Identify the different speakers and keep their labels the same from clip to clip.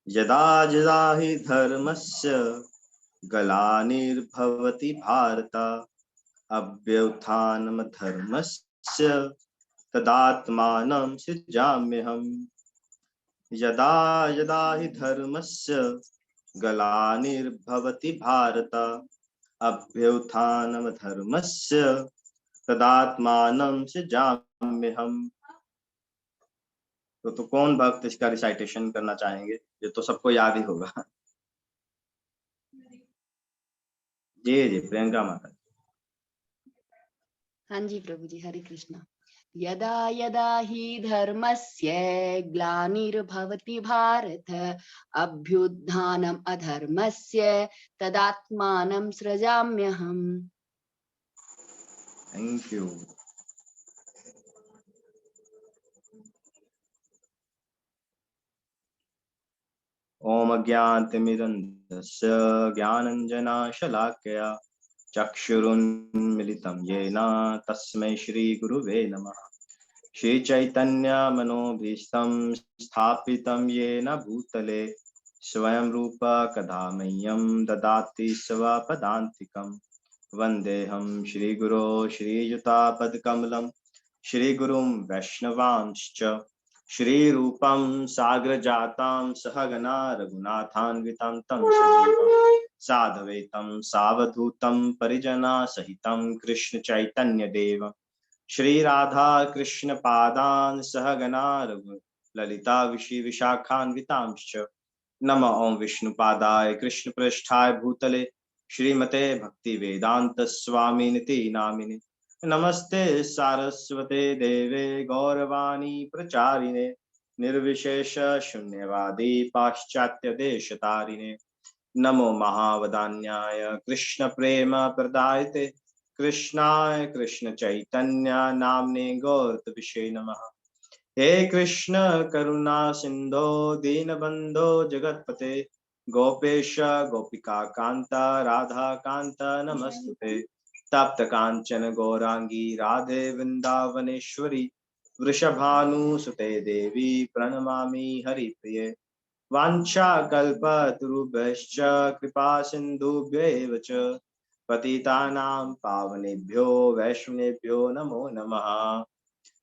Speaker 1: यदा यदा हि धर्मस्य ग्लानिर्भवति भारत अभ्युत्थानमधर्मस्य तदात्मानं सृजाम्यहम्। यदा यदा हि धर्मस्य ग्लानिर्भवति भारत अभ्युत्थानमधर्मस्य तदात्मानं सृजाम्यहम्। तो कौन भक्त इसका रिसाइटेशन करना चाहेंगे? ये तो सबको याद ही होगा। जी जी, प्रियंका माता।
Speaker 2: हाँ जी प्रभु जी, हरे कृष्णा। यदा यदा हि धर्मस्य ग्लानिर्भवति भारत अभ्युत्थानम् अधर्मस्य तदात्मानं सृजाम्यहम्।
Speaker 1: Thank you. ओम अज्ञानतिमिरन्धस्य ज्ञानञ्जनशलाकया चक्षुरुन्मिलितं येन तस्मै श्रीगुरुवे नमः। श्रीचैतन्यमनोभीष्टं स्थापितं येन भूतले स्वयं रूप कदा मह्यं ददाति स्वपदान्तिकम्। वन्देऽहं श्रीगुरो श्रीयुतापदकमलं श्रीगुरुं वैष्णवांश्च श्रीरूपं साग्रजातं सहगना रघुनाथान्वितं तं सजीवं साद्वैतं सावधूतं परिजना सहितं कृष्ण चैतन्य देव श्री राधा कृष्ण पादान् सहगना रघु ललिता विशाखान्वितांश्च नम ओं विष्णुपादाय कृष्ण पृष्ठाय भूतले श्रीमते भक्ति वेदांत स्वामिनिति नामिने नमस्ते सारस्वते देवे गौरवाणी प्रचारिणे निर्विशेष शून्यवादी पाश्चात्य देशतारिणे नमो महावदान्याय कृष्ण प्रेम प्रदायते कृष्णाय कृष्ण चैतन्य नामने गौरतविषे नमः। हे कृष्ण करुणा सिंधो दीनबंधो जगतपते गोपेश गोपिका कांता राधा कांता नमस्तुते तप्त कांचन गौरांगी राधे वृंदावनेश्वरी वृषभानुसुते देवी प्रणमामि हरिप्रिये वाञ्छाकल्पतरुभ्यश्च कृपा सिन्धुभ्यैव च पतितानां पावनेभ्यो वैष्णवेभ्यो नमो नमः।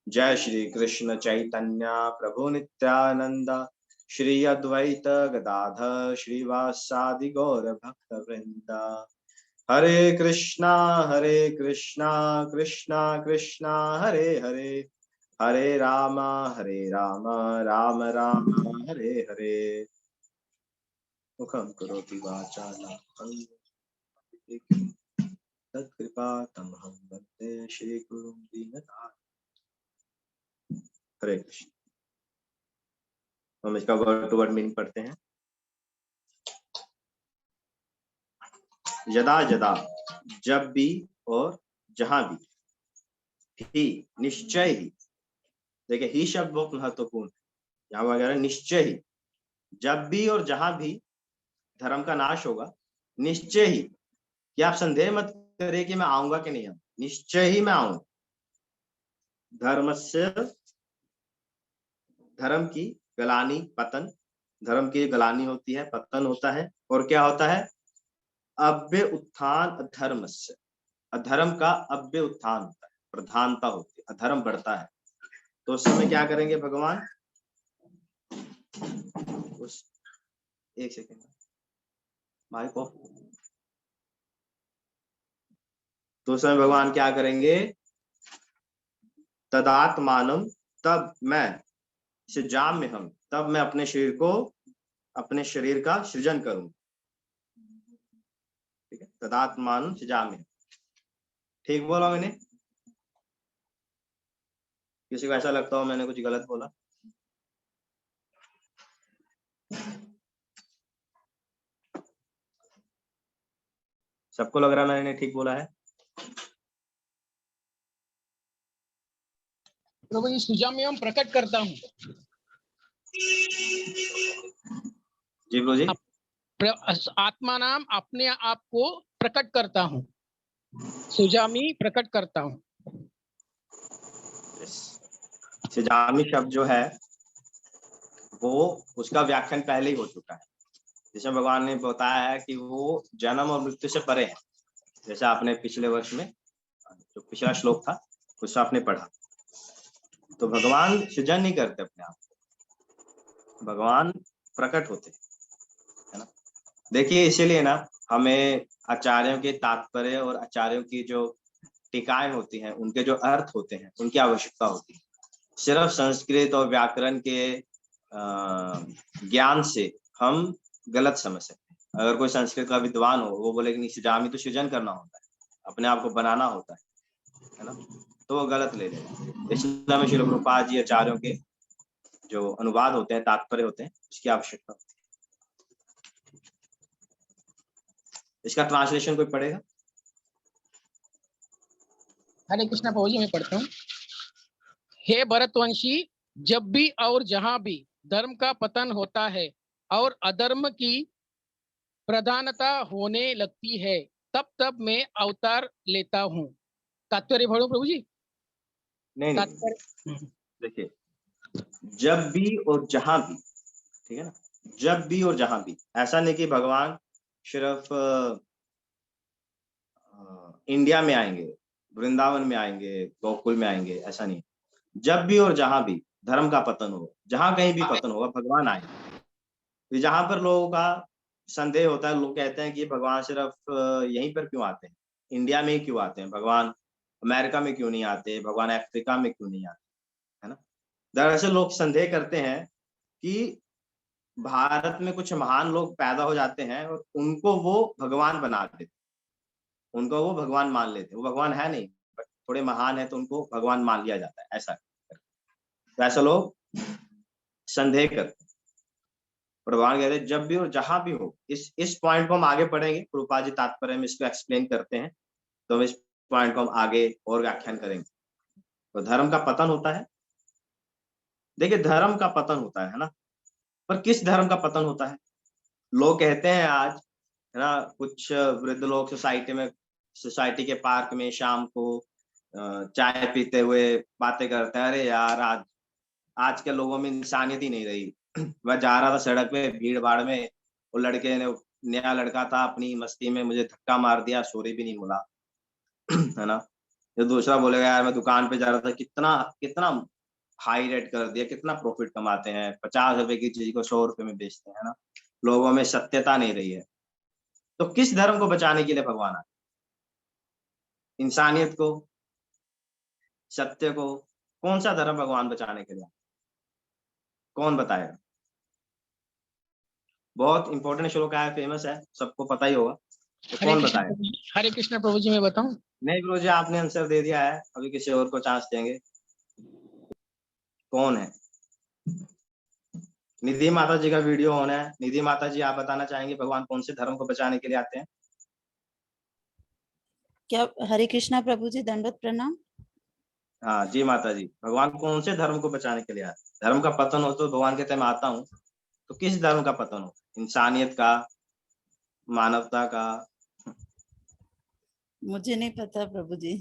Speaker 1: जय श्री कृष्ण चैतन्य प्रभु नित्यानंद श्री अद्वैत गदाधर श्रीवासादि गौर भक्त वृंद। हरे कृष्णा कृष्णा कृष्णा हरे हरे हरे राम राम राम हरे हरे। मुखं करोति वाचालं तत्कृपातमहं वन्दे श्रीगुरुं दीननाथ। हरे कृष्ण। हम इसका वर्ड टू वर्ड मीनिंग पढ़ते हैं। यदा यदा, जब भी और जहां भी, ही निश्चय ही, देखिए ही शब्द बहुत महत्वपूर्ण है। यहाँ वगैरह निश्चय ही, जब भी और जहां भी धर्म का नाश होगा, निश्चय ही, कि आप संदेह मत करिए कि मैं आऊंगा कि नहीं आऊंगा, निश्चय ही मैं आऊंगा। धर्म से, धर्म की गलानी पतन, धर्म की गलानी होती है, पतन होता है, और क्या होता है? अव्य उत्थान अधर्म से, अधर्म का अव्य उत्थान होता है, प्रधानता होती है, अधर्म बढ़ता है। तो उस समय क्या करेंगे भगवान? उस एक सेकेंड भाई को, तो उस समय भगवान क्या करेंगे? तदात्मानम, तब मैं, सृजाम में हम, तब मैं अपने शरीर को, अपने शरीर का सृजन करूं। ठीक है, तदात्मानम सृजाम में। ठीक बोला मैंने? किसी को ऐसा लगता हो मैंने कुछ गलत बोला? सबको लग रहा है मैंने ठीक बोला है?
Speaker 3: प्रभु जी, सुजाम्यम प्रकट करता हूँ।
Speaker 1: जी प्रभु जी।
Speaker 3: आत्मा नाम अपने आप को प्रकट करता हूँ, सुजामी प्रकट करता हूँ।
Speaker 1: सृजामी शब्द जो है वो उसका व्याख्यान पहले ही हो चुका है, जिसमें भगवान ने बताया है कि वो जन्म और मृत्यु से परे है। जैसे आपने पिछले वर्ष में जो पिछला श्लोक था उससे आपने पढ़ा। तो भगवान सृजन नहीं करते अपने आप, भगवान प्रकट होते, है ना। देखिए इसीलिए ना हमें आचार्यों के तात्पर्य और आचार्यों की जो टीकाएं होती हैं, उनके जो अर्थ होते हैं, उनकी आवश्यकता होती है। सिर्फ संस्कृत और व्याकरण के ज्ञान से हम गलत समझ सकते हैं। अगर कोई संस्कृत का विद्वान हो, वो बोले कि नहीं, सृजामी तो सृजन करना होता है, अपने आप को बनाना होता है ना, तो वो गलत ले लेगा। इसलिए हमें श्रील प्रभुपाद जी आचार्यों के जो अनुवाद होते हैं, तात्पर्य होते हैं, उसकी आवश्यकता होती है। इसका ट्रांसलेशन कोई पढ़ेगा?
Speaker 3: हरे कृष्णा प्रभु जी, मैं पढ़ता हूँ। हे भरतवंशी, जब भी और जहां भी धर्म का पतन होता है और अधर्म की प्रधानता होने लगती है, तब तब मैं अवतार लेता हूँ। तात्पर्य पढ़ो प्रभु जी।
Speaker 1: नहीं,
Speaker 3: तात्पर्य
Speaker 1: देखिए, जब भी और जहां भी, ठीक है ना, जब भी और जहां भी, ऐसा नहीं कि भगवान सिर्फ इंडिया में आएंगे, वृंदावन में आएंगे, गोकुल में आएंगे, ऐसा नहीं। जब भी और जहां भी धर्म का पतन हो, जहां कहीं भी पतन होगा, भगवान आएंगे। जहां पर लोगों का संदेह होता है, लोग कहते हैं कि भगवान सिर्फ यहीं पर क्यों आते हैं, इंडिया में ही क्यों आते हैं, भगवान अमेरिका में क्यों नहीं आते, भगवान अफ्रीका में क्यों नहीं आते, है ना। दरअसल लोग संदेह करते हैं कि भारत में कुछ महान लोग पैदा हो जाते हैं और उनको वो भगवान बना देते, उनको वो भगवान मान लेते, वो भगवान है नहीं, बट थोड़े महान है तो उनको भगवान मान लिया जाता है, ऐसा। तो ऐसा लोग संदेह करते हैं। भगवान कहते हैं जब भी और जहां भी हो। इस पॉइंट को हम आगे पढ़ेंगे, प्रभुपाद जी तात्पर्य में इसको एक्सप्लेन करते हैं, तो हम इस पॉइंट को हम आगे और व्याख्यान करेंगे। तो धर्म का पतन होता है, देखिए धर्म का पतन होता है ना, पर किस धर्म का पतन होता है? लोग कहते हैं आज, है ना, कुछ वृद्ध लोग सोसाइटी के पार्क में शाम को चाय पीते हुए बातें करते हैं, अरे यार आज के लोगों में इंसानियत ही नहीं रही। मैं जा रहा था सड़क पे भीड़ भाड़ में, वो लड़के ने, नया लड़का था, अपनी मस्ती में मुझे धक्का मार दिया, सॉरी भी नहीं बोला। है ना। जो दूसरा बोलेगा यार मैं दुकान पे जा रहा था, कितना कितना हाई रेट कर दिया, कितना प्रॉफिट कमाते हैं, 50 रुपए की चीज को 100 रुपए में बेचते हैं, है ना। लोगों में सत्यता नहीं रही है। तो किस धर्म को बचाने के लिए भगवान आए? इंसानियत को, सत्य को? कौन सा धर्म भगवान बचाने के लिए? कौन बताएगा? बहुत इंपॉर्टेंट श्लोक है, फेमस है, सबको पता ही होगा, तो कौन बताएगा?
Speaker 3: हरे कृष्ण प्रभु जी, मैं बताऊं?
Speaker 1: नहीं गुरु जी, आपने आंसर दे दिया है, अभी किसी और को चांस देंगे। कौन है? निधि माता जी का वीडियो ऑन है। निधि माता जी, आप बताना चाहेंगे भगवान कौन से धर्म को बचाने के लिए आते हैं?
Speaker 4: क्या? हरे कृष्णा प्रभु जी, दंडवत प्रणाम।
Speaker 1: हाँ जी माता जी, भगवान कौन से धर्म को बचाने के लिए आते हैं? धर्म का पतन हो तो भगवान कहते हैं मैं आता हूँ, तो किस धर्म का पतन हो? इंसानियत का, मानवता का?
Speaker 4: मुझे नहीं पता प्रभु जी।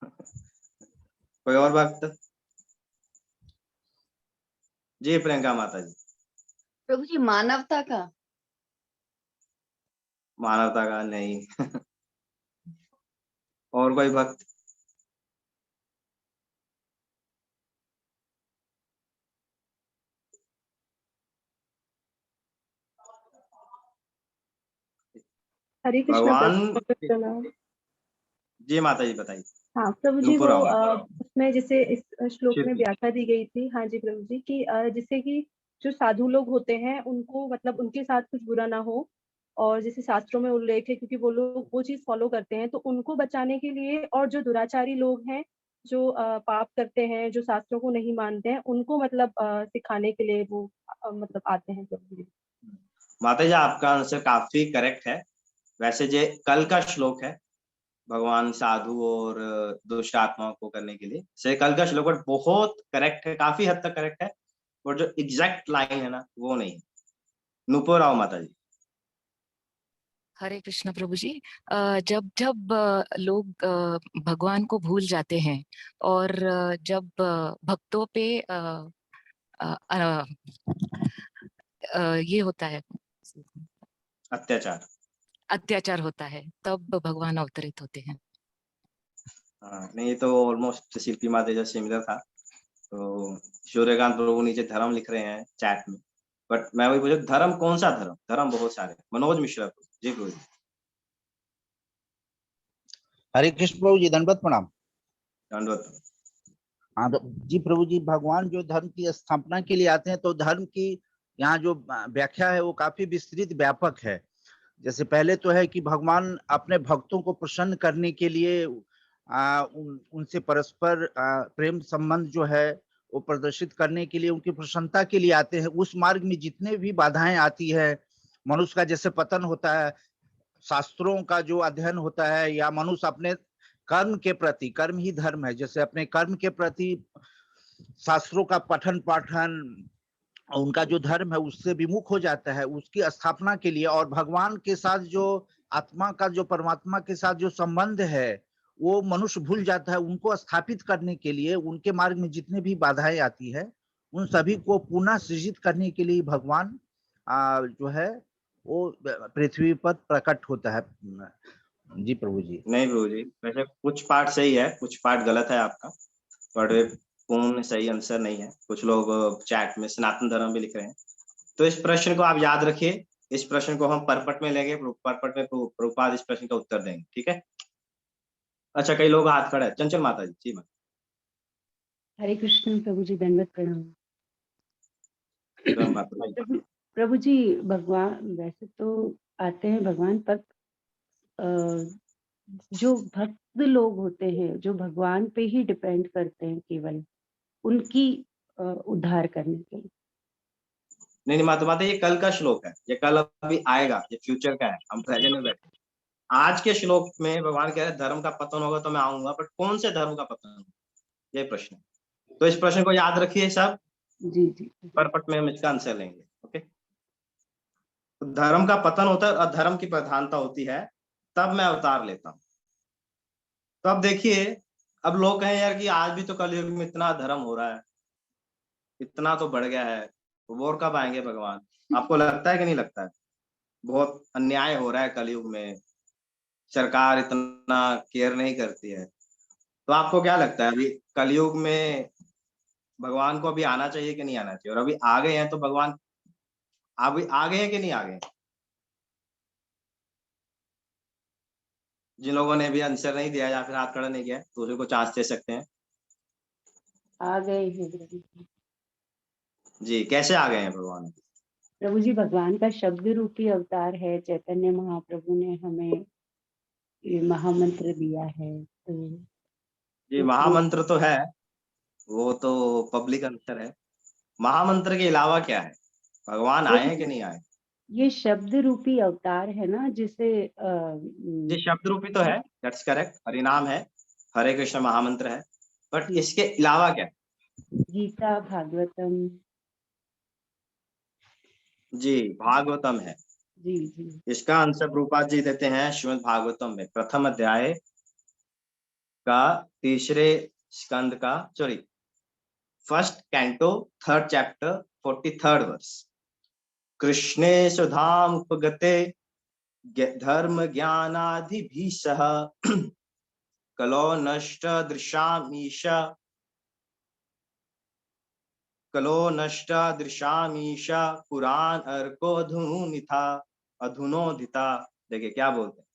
Speaker 1: कोई और भक्त? जी प्रियंका माता जी।
Speaker 2: प्रभु जी, मानवता का।
Speaker 1: मानवता का नहीं। और कोई भक्त?
Speaker 5: हरे कृष्णा
Speaker 1: भगवान
Speaker 5: प्रणाम।
Speaker 1: जी माता जी बताइए।
Speaker 5: हाँ प्रभु जी, वो उसमें जैसे इस श्लोक में व्याख्या दी गई थी, हाँ जी प्रभु जी, कि जैसे कि जो साधु लोग होते हैं उनको मतलब उनके साथ कुछ बुरा ना हो, और जैसे शास्त्रों में उल्लेख है, क्योंकि वो लोग वो चीज फॉलो करते हैं, तो उनको बचाने के लिए, और जो दुराचारी लोग हैं, जो पाप करते हैं, जो शास्त्रों को नहीं मानते हैं, उनको मतलब सिखाने के लिए वो मतलब आते हैं प्रभु जी।
Speaker 1: माता जी, आपका आंसर काफी करेक्ट है। वैसे जो कल का श्लोक है, भगवान साधु और दुष्ट आत्माओं को करने के लिए, से कल का श्लोक बहुत करेक्ट है, काफी हद तक करेक्ट है, और जो एग्जैक्ट लाइन है ना, वो नहीं। नुपुर आओ माता जी।
Speaker 6: हरे कृष्ण प्रभु जी, जब जब लोग भगवान को भूल जाते हैं और जब भक्तों पे ये होता है,
Speaker 1: अत्याचार।
Speaker 6: अत्याचार होता है, तब भगवान अवतरित होते हैं।
Speaker 1: हाँ, नहीं ये तो ऑलमोस्ट शिल्पी माता जैसा सिमिलर था। तो सूर्यकांत प्रभु नीचे धर्म लिख रहे हैं चैट में, बट मैं वही पूछा धर्म कौन सा धर्म? धर्म बहुत सारे। मनोज मिश्रा जी प्रभु जी।
Speaker 7: हरे कृष्ण प्रभु जी, दंडवत प्रणाम।
Speaker 1: दंडवत।
Speaker 7: हाँ तो जी प्रभु जी, भगवान जो धर्म की स्थापना के लिए आते हैं तो धर्म की यहाँ जो व्याख्या है वो काफी विस्तृत व्यापक है। जैसे पहले तो है कि भगवान अपने भक्तों को प्रसन्न करने के लिए उनसे परस्पर प्रेम संबंध जो है वो प्रदर्शित करने के लिए, उनकी प्रसन्नता के लिए आते हैं। उस मार्ग में जितने भी बाधाएं आती है, मनुष्य का जैसे पतन होता है, शास्त्रों का जो अध्ययन होता है, या मनुष्य अपने कर्म के प्रति, कर्म ही धर्म है, जैसे अपने कर्म के प्रति शास्त्रों का पठन पाठन, उनका जो धर्म है उससे विमुख हो जाता है, उसकी स्थापना के लिए और भगवान के साथ जो आत्मा का, जो परमात्मा के साथ जो संबंध है वो मनुष्य भूल जाता है। उनको स्थापित करने के लिए उनके मार्ग में जितने भी बाधाएं आती है उन सभी को पुनः सृजित करने के लिए भगवान जो है वो पृथ्वी पर प्रकट होता है। जी प्रभु जी।
Speaker 1: नहीं प्रभु जी, वैसे कुछ पार्ट सही है, कुछ पार्ट गलत है आपका, पर पूर्ण सही आंसर नहीं है। कुछ लोग चैट में सनातन धर्म भी लिख रहे हैं, तो इस प्रश्न को आप याद रखिए। इस प्रश्न को हम परपट में लेंगे, परपट में प्रभुपाद इस प्रश्न का उत्तर देंगे, ठीक है? अच्छा, कई लोग हाथ खड़ा है। चंचल माता जी। जी माता।
Speaker 8: हरे कृष्ण प्रभु जी, दंडवत प्रणाम।
Speaker 1: प्रभु
Speaker 8: प्रभु जी, भगवान वैसे तो आते हैं भगवान, पर जो भक्त लोग होते हैं जो भगवान पे ही डिपेंड करते हैं केवल उनकी उद्धार करने के लिए।
Speaker 1: नहीं माता, ये कल का श्लोक है, ये कल अभी आएगा, ये फ्यूचर का है। हम प्रेजेंट में बैठे। आज के श्लोक में भगवान कह रहे हैं धर्म का पतन होगा तो मैं आऊंगा, बट कौन से धर्म का पतन होगा, ये प्रश्न है। तो इस प्रश्न को याद रखिए सब।
Speaker 8: जी जी।
Speaker 1: परपट में हम इसका आंसर लेंगे। ओके, तो धर्म का पतन होता है और धर्म की प्रधानता होती है, तब मैं अवतार लेता हूँ। तो अब देखिए, अब लोग कहें यार कि आज भी तो कलयुग में इतना धर्म हो रहा है, इतना तो बढ़ गया है, तो और कब आएंगे भगवान? आपको लगता है कि नहीं लगता है? बहुत अन्याय हो रहा है कलयुग में, सरकार इतना केयर नहीं करती है। तो आपको क्या लगता है अभी कलयुग में भगवान को अभी आना चाहिए कि नहीं आना चाहिए? और अभी आ गए हैं तो भगवान अभी आ गए हैं कि नहीं आ गए? जिन लोगों ने भी आंसर नहीं दिया या फिर हाथ खड़ा नहीं किया, दूसरे को चांस दे सकते हैं।
Speaker 8: आ गए हैं प्रभु जी।
Speaker 1: जी, कैसे आ गए हैं भगवान?
Speaker 8: प्रभु जी, भगवान का शब्द रूपी अवतार है। चैतन्य महाप्रभु ने हमें ये महामंत्र दिया है, तो
Speaker 1: जी, महामंत्र तो है, वो तो पब्लिक आंसर है। महामंत्र के अलावा क्या है? भगवान आए हैं कि नहीं आए?
Speaker 8: ये शब्द रूपी अवतार है ना, जिसे
Speaker 1: जी, शब्द रूपी तो है, दैट्स करेक्ट। हरिनाम है, हरे कृष्ण महामंत्र है, बट इसके अलावा क्या?
Speaker 8: गीता, भागवतम।
Speaker 1: जी, भागवतम है।
Speaker 8: जी जी।
Speaker 1: इसका आंसर प्रभुपाद जी देते हैं श्रीमद् भागवतम में, प्रथम अध्याय का तीसरे स्कंद का, sorry, first canto, third chapter, 43rd verse. कृष्णे सुधाम उपगते धर्म ज्ञानाधिभीषः कलो नष्ट दृशामीश, कलो नष्ट दृशामीश पुराण अर्को धुनिथा अधुनोदिता। देखिए क्या बोलते हैं,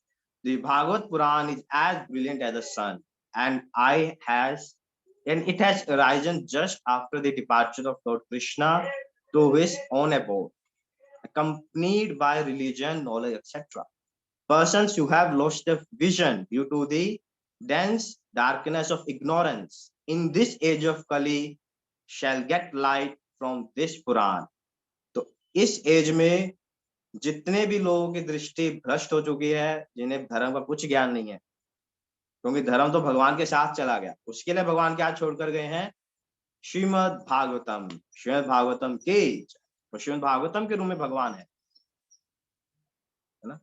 Speaker 1: The Bhagavad Puran is as brilliant as the sun, and it has arisen just after the departure of Lord Krishna to his own abode, accompanied by religion, knowledge, etc. Persons who have lost their vision due to the dense darkness of ignorance in this age of Kali shall get light from this Puran. तो इस as में जितने भी लोगों की दृष्टि भ्रष्ट हो चुकी है, जिन्हें धर्म का कुछ ज्ञान नहीं है, क्योंकि धर्म तो भगवान के साथ चला गया, उसके लिए भगवान क्या छोड़कर गए हैं? श्रीमद् भागवतम। श्रीमद् भागवतम के, तो श्रीमद् भागवतम के रूप में भगवान है ना?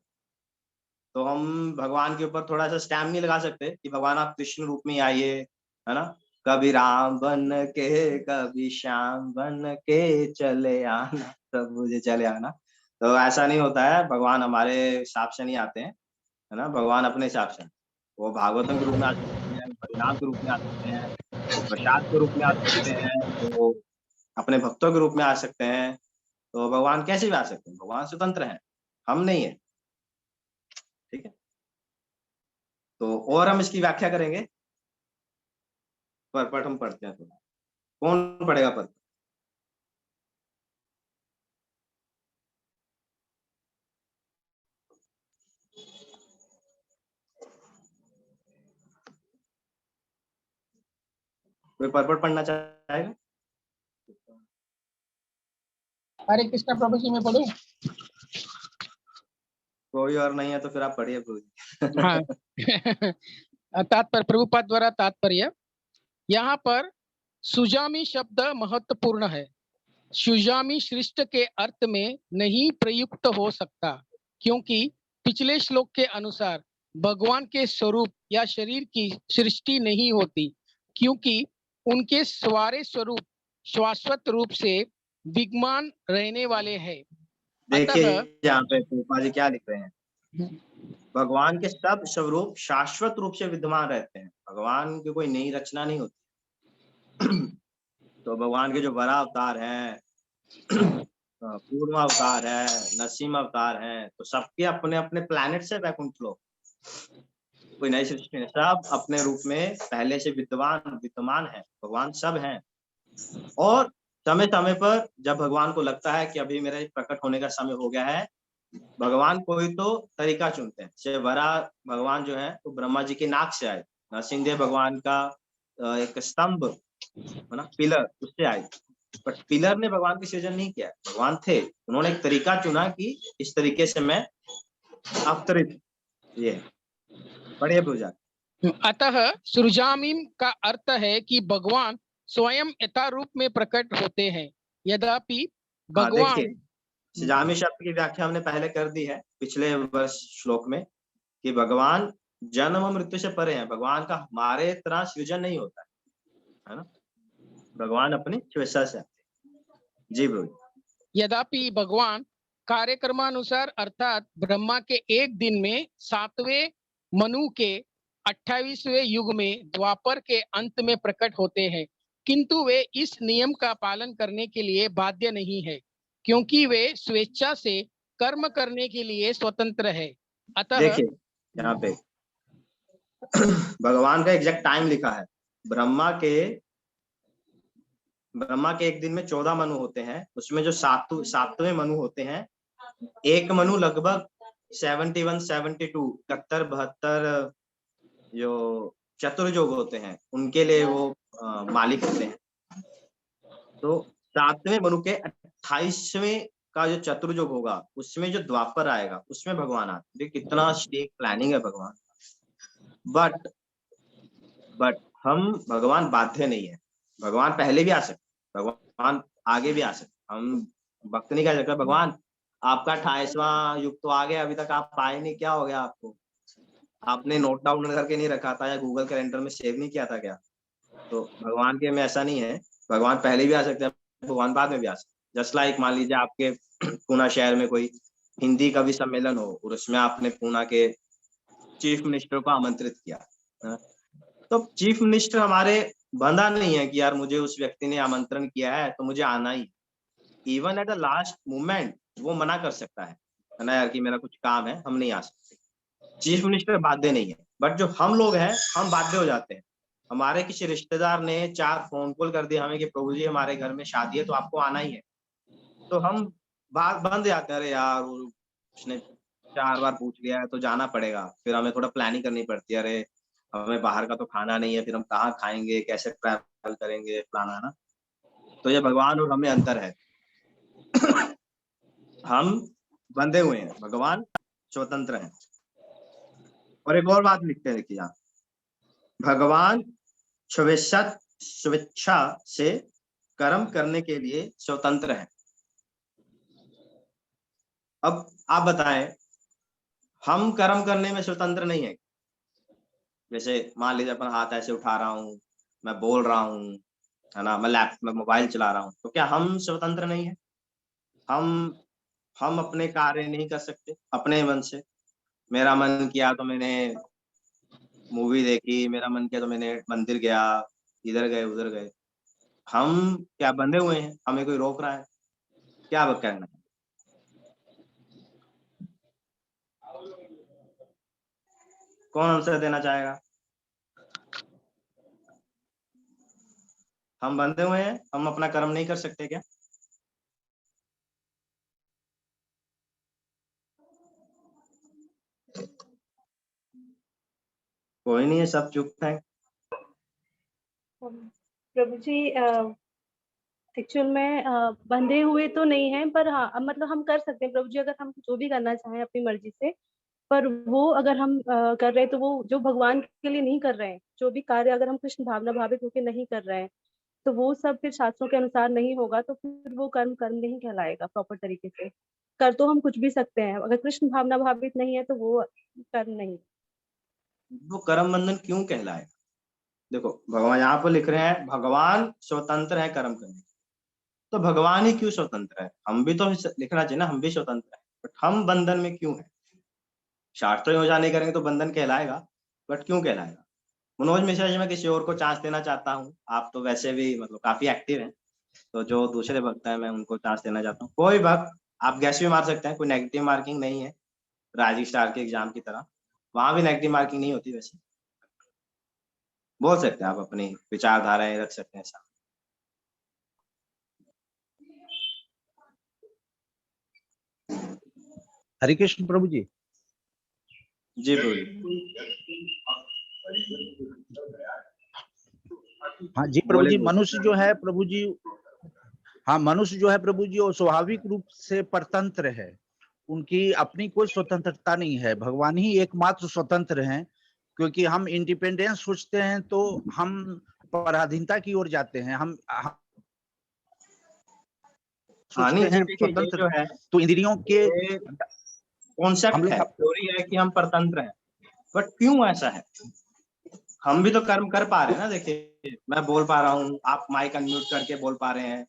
Speaker 1: तो हम भगवान के ऊपर थोड़ा सा स्टैम्प नहीं लगा सकते कि भगवान आप कृष्ण रूप में आइए, है ना? कभी राम बन के कभी श्याम बन के चले आना, प्रभु जी चले आना। तो ऐसा नहीं होता है, भगवान हमारे हिसाब से नहीं आते हैं, है ना, भगवान अपने हिसाब से। वो भागवतम के रूप में आ सकते हैं, परिणाम के रूप में आ सकते हैं, वो प्रसाद के रूप में आ सकते हैं, वो अपने भक्तों के रूप में आ सकते हैं। तो भगवान कैसे भी आ सकते हैं, भगवान स्वतंत्र हैं, हम नहीं है। ठीक है, तो और हम इसकी व्याख्या करेंगे। पर हम पढ़ते हैं, तो कौन पढ़ेगा पर? कोई परपट पढ़ना चाहेगा?
Speaker 3: हरे कृष्णा प्रभु जी, मैं पढ़ूं?
Speaker 1: कोई और नहीं है तो फिर आप पढ़िए प्रभु जी।
Speaker 3: हाँ। तात्पर्य, प्रभुपाद द्वारा तात्पर्य। यहाँ पर सुजामी शब्द महत्वपूर्ण है। सुजामी सृष्ट के अर्थ में नहीं प्रयुक्त हो सकता, क्योंकि पिछले श्लोक के अनुसार भगवान के स्वरूप या शरीर की सृष्टि नहीं होती, क्योंकि उनके स्वारे स्वरूप शाश्वत रूप से विद्यमान रहने वाले हैं।
Speaker 1: देखिए
Speaker 3: अतः
Speaker 1: यहाँ पे प्रभुपाद जी क्या लिख रहे हैं, भगवान के सब स्वरूप शाश्वत रूप से विद्यमान रहते हैं, भगवान की कोई नई रचना नहीं होती। तो भगवान के जो बड़ा अवतार हैं, पूर्व अवतार है, नरसिंह अवतार है, तो सबके अपने अपने प्लैनेट से वैकुंठ लोक, कोई नई सृष्टि नहीं, सब अपने रूप में पहले से विद्यमान है, भगवान सब हैं। और समय समय पर जब भगवान को लगता है कि अभी मेरे प्रकट होने का समय हो गया है, भगवान कोई तो तरीका चुनते हैं। जैसे बड़ा भगवान जो है वो ब्रह्मा जी के नाक से आए, नरसिंह भगवान का एक स्तंभ है ना, पिलर, उससे आए। बट पिलर ने भगवान की सृजन नहीं किया, भगवान थे, उन्होंने एक तरीका चुना कि इस तरीके से मैं अवतरित, ये बढ़िया पूजा।
Speaker 3: अतः सृजामीम का अर्थ है कि भगवान स्वयं यथा रूप में प्रकट होते हैं। यद्यपि भगवान,
Speaker 1: देखिए सृजामी शब्द की व्याख्या हमने पहले कर दी है पिछले वर्ष श्लोक में, कि भगवान जन्म और मृत्यु से परे हैं, भगवान का हमारे तरह सृजन नहीं होता है ना, भगवान अपनी स्वेच्छा से आते हैं। जी ब्रो।
Speaker 3: यद्यपि भगवान कार्यक्रमानुसार अर्थात ब्रह्मा के एक दिन में 7वें मनु के 28वें युग में द्वापर के अंत में प्रकट होते हैं, किंतु वे इस नियम का पालन करने के लिए बाध्य नहीं है, क्योंकि वे स्वेच्छा से कर्म करने के लिए स्वतंत्र है। अतः
Speaker 1: देखिए यहाँ पे भगवान का एग्जैक्ट टाइम लिखा है, ब्रह्मा के एक दिन में 14 मनु होते हैं, उसमें जो 7वें मनु होते हैं, एक मनु लगभग 71, 72, 71, 72 जो चतुर्युग होते हैं उनके लिए वो मालिक होते हैं। तो 7वें मनु के 28वें का जो चतुर्युग होगा, उसमें जो द्वापर आएगा, उसमें भगवान आते हैं। कितना स्टेक प्लानिंग है भगवान। बट हम भगवान बाध्य नहीं है, भगवान पहले भी आ सकते, भगवान आगे भी आ सकते। हम भक्त नहीं कह सकते भगवान आपका 28वां युग तो आ गया, अभी तक आप आए नहीं, क्या हो गया आपको, आपने नोट डाउन करके नहीं रखा था या गूगल कैलेंडर में सेव नहीं किया था क्या? तो भगवान के में ऐसा नहीं है, भगवान पहले भी आ सकते हैं, भगवान बाद में भी आ सकते हैं। जस्ट लाइक मान लीजिए आपके पूना शहर में कोई हिंदी कवि सम्मेलन हो और उसमें आपने पूना के चीफ मिनिस्टर को आमंत्रित किया, तो चीफ मिनिस्टर हमारे बंधा नहीं है कि यार मुझे उस व्यक्ति ने आमंत्रण किया है तो मुझे आना ही। Even at the last moment वो मना कर सकता है ना, यार कि मेरा कुछ काम है, हम नहीं आ सकते। चीफ मिनिस्टर बाध्य नहीं है। बट जो हम लोग हैं, हम बाध्य हो जाते हैं। हमारे किसी रिश्तेदार ने 4 फोन कॉल कर दिया हमें कि प्रभु जी हमारे घर में शादी है तो आपको आना ही है, तो हम बात बंद जाते हैं, अरे यार उसने 4 बार पूछ लिया है तो जाना पड़ेगा। फिर हमें थोड़ा प्लानिंग करनी पड़ती है, अरे हमें बाहर का तो खाना नहीं है, फिर हम कहाँ खाएंगे, कैसे ट्रैवल करेंगे, प्लान है ना। तो ये भगवान और हमें अंतर है। हम बंधे हुए हैं, भगवान स्वतंत्र हैं। और एक और बात लिखते हैं, देखिए यहाँ भगवान स्वेच्छा से कर्म करने के लिए स्वतंत्र है। अब आप बताएं, हम कर्म करने में स्वतंत्र नहीं है? जैसे मान लीजिए अपन हाथ ऐसे उठा रहा हूँ, मैं बोल रहा हूँ, है ना, मैं मोबाइल चला रहा हूँ, तो क्या हम स्वतंत्र नहीं है? हम अपने कार्य नहीं कर सकते अपने मन से? मेरा मन किया तो मैंने मूवी देखी, मेरा मन किया तो मैंने मंदिर गया, इधर गए उधर गए। हम क्या बंधे हुए हैं? हमें कोई रोक रहा है? क्या अब करना है? कौन आंसर देना चाहेगा? हम बंधे हुए हैं, हम अपना कर्म नहीं कर सकते क्या? कोई नहीं है, सब चुप है।
Speaker 5: प्रभु जी एक्चुअल में बंधे हुए तो नहीं है, पर हाँ मतलब हम कर सकते हैं प्रभु जी, अगर हम जो भी करना चाहें अपनी मर्जी से। पर वो अगर हम कर रहे हैं तो वो जो भगवान के लिए नहीं कर रहे हैं, जो भी कार्य अगर हम कृष्ण भावना भावित होकर नहीं कर रहे हैं, तो वो सब फिर शास्त्रों के अनुसार नहीं होगा, तो फिर वो कर्म कर्म नहीं कहलाएगा प्रॉपर तरीके से। कर तो हम कुछ भी सकते हैं, अगर कृष्ण भावना भावित नहीं है तो वो कर्म नहीं।
Speaker 1: वो कर्म बंधन क्यों कहलाए? देखो, भगवान यहाँ पर लिख रहे हैं भगवान स्वतंत्र है कर्म करने के। तो भगवान ही क्यों स्वतंत्र है? हम भी तो लिखना चाहिए ना, हम भी स्वतंत्र है, बट हम बंधन में क्यों है? शास्त्रों में नहीं करेंगे तो बंधन कहलाएगा, बट क्यों कहलाएगा? मनोज मिश्रा जी, मैं किसी और को चांस देना चाहता हूँ। आप तो वैसे भी मतलब काफी एक्टिव हैं, तो जो दूसरे भक्त हैं मैं उनको चांस देना चाहता हूँ। कोई भक्त, आप गैस भी मार सकते हैं, कोई नेगेटिव मार्किंग नहीं है, राजीव स्टार के एग्जाम की तरह। वहां भी नेगेटिव मार्किंग नहीं होती वैसे। बोल सकते हैं, आप अपनी विचारधाराएं रख सकते हैं साथ।
Speaker 7: हरे कृष्ण प्रभु जी।
Speaker 1: जी प्रभु जी।
Speaker 7: हाँ जी प्रभु
Speaker 1: बोले
Speaker 7: जी,
Speaker 1: बोले।
Speaker 7: मनुष्य जो है प्रभु जी, हाँ मनुष्य जो है प्रभु जी वो स्वाभाविक रूप से परतंत्र है, उनकी अपनी कोई स्वतंत्रता नहीं है, भगवान ही एकमात्र स्वतंत्र हैं। क्योंकि हम इंडिपेंडेंस सोचते हैं तो हम पराधीनता की ओर जाते हैं, हम
Speaker 1: हाँ
Speaker 7: सोचते
Speaker 1: नहीं जी,
Speaker 7: हैं
Speaker 1: देखिए ये
Speaker 7: स्वतंत्र,
Speaker 1: जो है,
Speaker 7: तो इंद्रियों के
Speaker 1: ये
Speaker 7: हम
Speaker 1: कॉन्सेप्ट
Speaker 7: लोग
Speaker 1: है, थ्योरी है कि हम परतंत्र हैं, बट क्यों ऐसा है? हम भी तो कर्म कर पा रहे हैं ना। देखिए, मैं बोल पा रहा हूँ, आप माइक अनम्यूट करके बोल पा रहे हैं।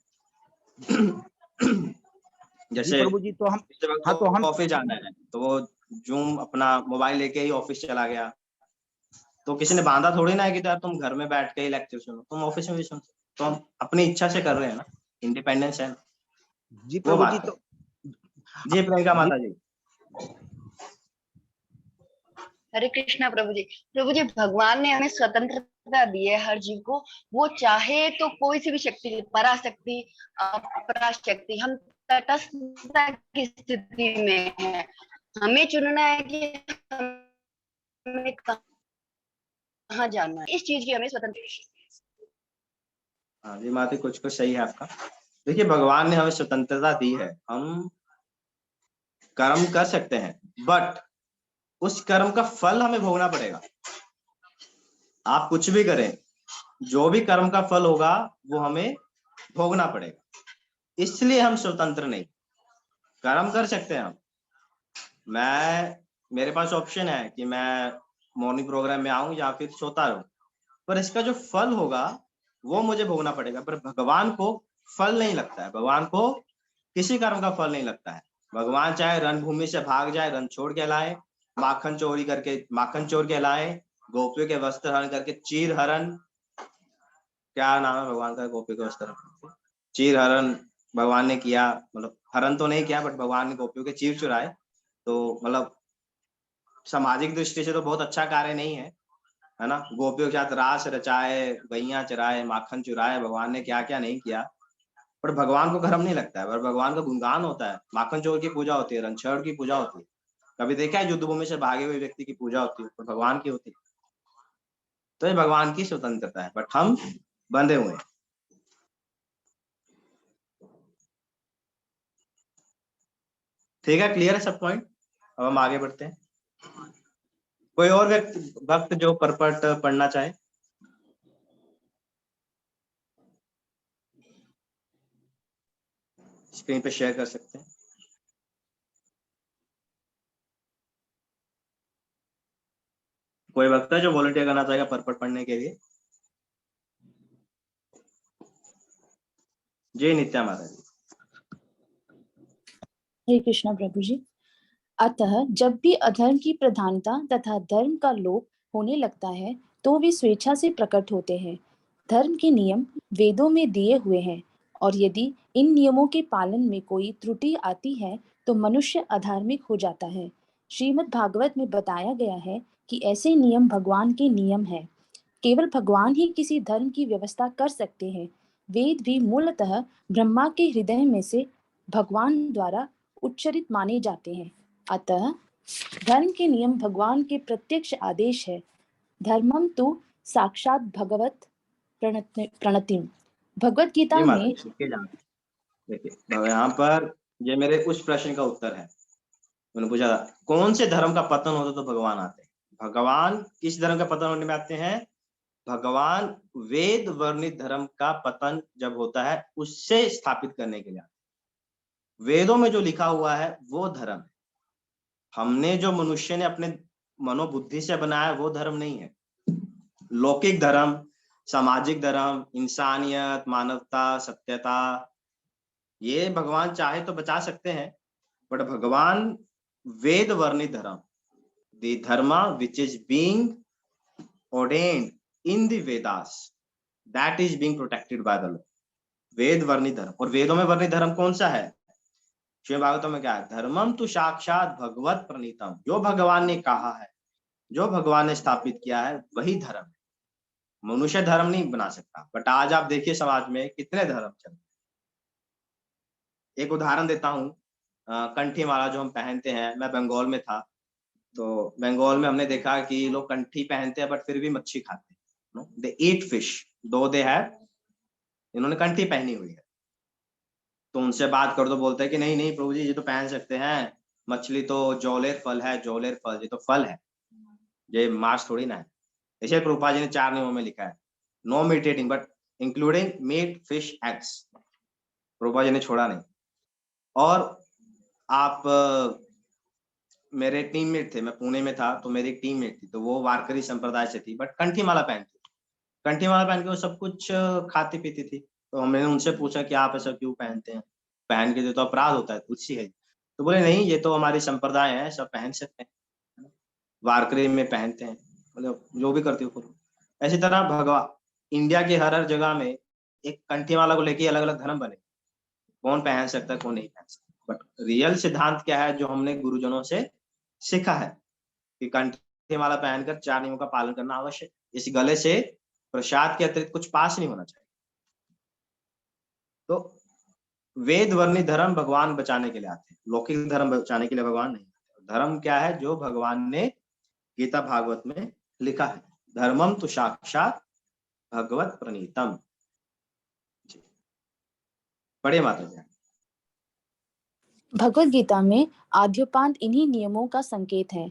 Speaker 7: जी
Speaker 1: जैसे
Speaker 7: प्रभु जी, तो हम,
Speaker 1: किसी वक्त
Speaker 7: हाँ तो हम,
Speaker 1: ऑफिस जाना है, तो वो जूम अपना मोबाइल लेके ही ऑफिस चला गया, तो किसी ने बांधा थोड़ी ना है कि तो यार तुम घर में बैठ के ही लेक्चर सुनो, तुम ऑफिस में भी सुन सकते। तो हम अपनी इच्छा से कर रहे हैं ना, इंडिपेंडेंस है ना,
Speaker 7: जी
Speaker 1: वो
Speaker 7: प्रभु जी,
Speaker 1: बात है।
Speaker 7: तो
Speaker 1: जी प्रियंका
Speaker 7: जी
Speaker 1: माता जी।
Speaker 2: हरे कृष्णा प्रभु जी। प्रभु जी, भगवान ने हमें स्वतंत्रता दी है हर जीव को। वो चाहे तो कोई सी भी शक्ति, पराशक्ति, अपराशक्ति, हम तटस्थता की स्थिति में है। हमें चुनना है कि हमें कहाँ जाना है, इस चीज की हमें स्वतंत्र।
Speaker 1: हाँ जी माता, कुछ कुछ सही है आपका। देखिए, भगवान ने हमें स्वतंत्रता दी है, हम कर्म कर सकते हैं, बट उस कर्म का फल हमें भोगना पड़ेगा। आप कुछ भी करें, जो भी कर्म का फल होगा वो हमें भोगना पड़ेगा। इसलिए हम स्वतंत्र नहीं। कर्म कर सकते हैं हम, मेरे पास ऑप्शन है कि मैं मॉर्निंग प्रोग्राम में आऊं या फिर सोता रहूं, पर इसका जो फल होगा वो मुझे भोगना पड़ेगा। पर भगवान को फल नहीं लगता है, भगवान को किसी कर्म का फल नहीं लगता है। भगवान चाहे रणभूमि से भाग जाए, रण छोड़ के लाए, माखन चोर के लाए, गोपियों के वस्त्र हरण करके, चीर हरण, क्या नाम है भगवान का, गोपी के वस्त्र हरण, चीर हरण भगवान ने किया। मतलब हरण तो नहीं किया, बट भगवान ने गोपियों के चीर चुराए। तो मतलब सामाजिक दृष्टि से तो बहुत अच्छा कार्य नहीं है ना। गोपियों के साथ रास रचाए, गैया चराए, माखन चुराए, भगवान ने क्या क्या नहीं किया। पर भगवान को गर्म नहीं लगता है, पर भगवान का गुणगान होता है। माखन चोर की पूजा होती है, रणछोड़ की पूजा होती है। कभी देखा है युद्ध भूमि से भागे हुए व्यक्ति की पूजा होती है, पर भगवान की होती है। तो ये भगवान की स्वतंत्रता है, बट हम बंधे हुए हैं। ठीक है, क्लियर है सब पॉइंट? अब हम आगे बढ़ते हैं। कोई और भक्त जो परपट पढ़ना चाहे? स्क्रीन पे शेयर कर सकते हैं। कोई भक्त है जो वॉलंटियर करना चाहेगा परपट पढ़ने के लिए? जय नित्या माता जी।
Speaker 4: हरे कृष्णा प्रभु जी। अतः जब भी अधर्म की प्रधानता तथा धर्म का लोप होने लगता है तो वे स्वेच्छा से प्रकट होते हैं। धर्म के नियम वेदों में दिए हुए हैं और यदि इन नियमों के पालन में कोई त्रुटि आती है तो मनुष्य अधार्मिक हो जाता है। श्रीमद् भागवत में बताया गया है कि ऐसे नियम भगवान के नियम हैं। केवल भगवान ही किसी धर्म की व्यवस्था कर सकते हैं। वेद भी मूलतः ब्रह्मा के हृदय में से भगवान द्वारा उच्चरित माने जाते हैं। अतः धर्म के नियम भगवान के प्रत्यक्ष आदेश है। धर्मम तो साक्षात भगवत प्रणतिम। भगवत गीता
Speaker 1: जी माता
Speaker 4: में
Speaker 1: जी, सुन के जाना। देखिए यहाँ पर ये मेरे उस प्रश्न का उत्तर है। मैंने पूछा कौन से धर्म का पतन होता तो भगवान आते हैं। भगवान किस धर्म का पतन होने में आते हैं? भगवान वेद वर्णित धर्म का पतन जब होता है उससे स्थापित करने के लिए आते हैं। वेदों में जो लिखा हुआ है वो धर्म है। हमने जो मनुष्य ने अपने मनोबुद्धि से बनाया वो धर्म नहीं है। लौकिक धर्म, सामाजिक धर्म, इंसानियत, मानवता, सत्यता, ये भगवान चाहे तो बचा सकते हैं, बट भगवान वेद वर्णित धर्म, the dharma which is being ordained in the Vedas, that is being protected by the law. वेद वर्णित धर्म, और वेदों में वर्णित धर्म कौन सा है? श्रीमद् भागवतम में क्या है? धर्मम तो साक्षात भगवत प्रणीतम। जो भगवान ने कहा है, जो भगवान ने स्थापित किया है वही धर्म है। मनुष्य धर्म नहीं बना सकता। बट आज आप देखिए समाज में कितने धर्म चल रहे हैं। एक उदाहरण देता हूँ, कंठी माला जो हम पहनते हैं, मैं बंगाल में था तो बंगाल में हमने देखा कि लोग कंठी पहनते हैं बट फिर भी मच्छी खाते हैं। दे ईट फिश दो दे हैव, इन्होंने कंठी पहनी हुई है। तो उनसे बात कर तो बोलते हैं कि नहीं नहीं प्रभु जी ये तो पहन सकते हैं, मछली तो जौलेर फल है, जौलेर फल, ये तो फल है, ये मांस थोड़ी ना है। ऐसे प्रभुपाद जी ने 4 नियमों में लिखा है, no meat eating but including meat, fish, eggs. Prabhupada ji ने छोड़ा नहीं। और आप मेरे टीममेट थे, मैं पुणे में था तो मेरी एक टीममेट थी, तो वो वारकरी संप्रदाय से थी बट कंठी माला पहनती थी। कंठी माला पहन के वो सब कुछ खाती पीती थी। तो हमने उनसे पूछा कि आप ऐसा क्यों पहनते हैं? पहन के तो अपराध होता है, तुलसी है। तो बोले नहीं ये तो हमारी संप्रदाय है, सब पहन सकते हैं, वारकरी में पहनते हैं, मतलब जो भी करती हो करो। ऐसी तरह भगवान इंडिया की हर जगह में एक कंठी माला को लेके अलग अलग धर्म बने, कौन पहन सकता है कौन नहीं पहन सकता। बट रियल सिद्धांत क्या है जो हमने गुरुजनों से सीखा है कि कंठी माला पहनकर 4 नियमों का पालन करना आवश्यक। इस गले से प्रसाद के अतिरिक्त कुछ पास नहीं होना चाहिए। तो वेद वर्णित धर्म भगवान बचाने के लिए आते हैं, लौकिक धर्म बचाने के लिए भगवान नहीं आते। धर्म क्या है? जो भगवान ने गीता भागवत में लिखा है, धर्मम तो साक्षात भगवत प्रणीतम। पढ़िए माता जी।
Speaker 4: भगवत गीता में आद्योपांत इन्हीं नियमों का संकेत है।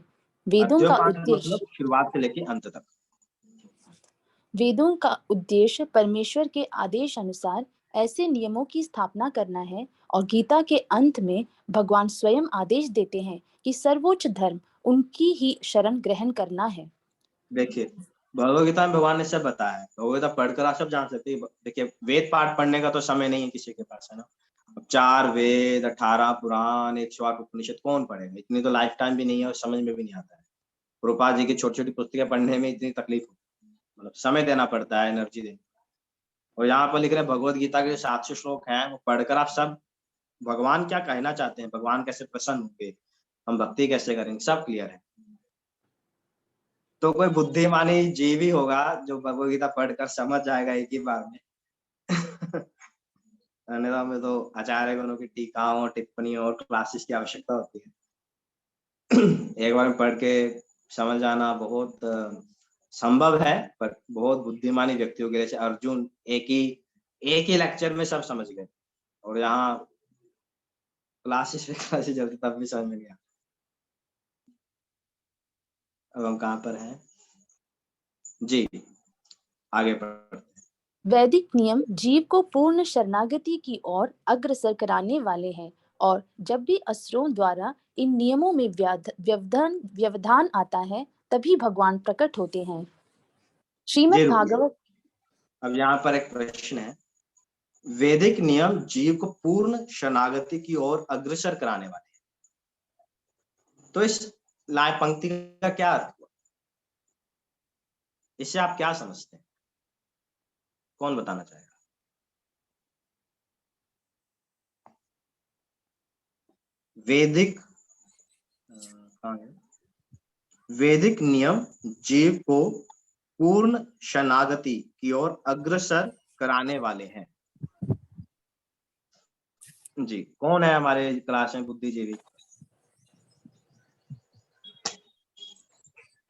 Speaker 4: वेदों का उद्देश्य
Speaker 1: मतलब शुरुआत से लेकर अंत तक।
Speaker 4: वेदों का उद्देश्य परमेश्वर के आदेश अनुसार ऐसे नियमों की स्थापना करना है और गीता के अंत में भगवान स्वयं आदेश देते हैं कि सर्वोच्च धर्म उनकी ही शरण ग्रहण करना है।
Speaker 1: देखिए भगवत गीता में भगवान ने सब बताया है। भगवत गीता पढ़कर आप सब जान सकते हैं। देखिए वेद पाठ पढ़ने का तो समय नहीं है किसी के पास, है ना। अब 4 वेद, 18 पुराण, 108 उपनिषद कौन पढ़ेगा? इतनी तो लाइफ टाइम भी नहीं है और समझ में भी नहीं आता है। प्रभुपाद जी की छोटी छोटी पुस्तकें पढ़ने में इतनी तकलीफ होती है, मतलब समय देना पड़ता है, एनर्जी देना। और यहाँ पर लिख रहे भगवत गीता के 700 श्लोक हैं, वो पढ़कर आप सब भगवान क्या कहना चाहते हैं, भगवान कैसे प्रसन्न होंगे, हम भक्ति कैसे करेंगे, सब क्लियर है। तो कोई बुद्धिमानी जीव ही होगा जो भगवत गीता पढ़कर समझ जाएगा एक ही बार में। अन्यथा में तो आचार्यगणों की टीकाओं, टिप्पणियों और क्लासेस की आवश्यकता होती है। एक बार में पढ़ के समझ जाना बहुत संभव है, पर बहुत बुद्धिमानी व्यक्तियों के जैसे अर्जुन एक ही लेक्चर में सब समझ गए, और यहाँ क्लासेस चलती तब भी समझ में नहीं आता। अब हम कहाँ पर हैं जी, आगे बढ़ते हैं।
Speaker 4: वैदिक नियम जीव को पूर्ण शरणागति की ओर अग्रसर कराने वाले हैं और जब भी असुरों द्वारा इन नियमों में व्यवधान आता है तभी भगवान प्रकट होते हैं। श्रीमद् भागवत।
Speaker 1: अब यहाँ पर एक प्रश्न है वैदिक नियम जीव को पूर्ण शरणागति की ओर अग्रसर कराने वाले हैं। तो इस लाइन पंक्ति का क्या अर्थ हुआ, इससे आप क्या समझते हैं, कौन बताना चाहेगा? वैदिक वैदिक नियम जीव को पूर्ण शरणागति की ओर अग्रसर कराने वाले हैं। जी, कौन है हमारे क्लास में बुद्धिजीवी?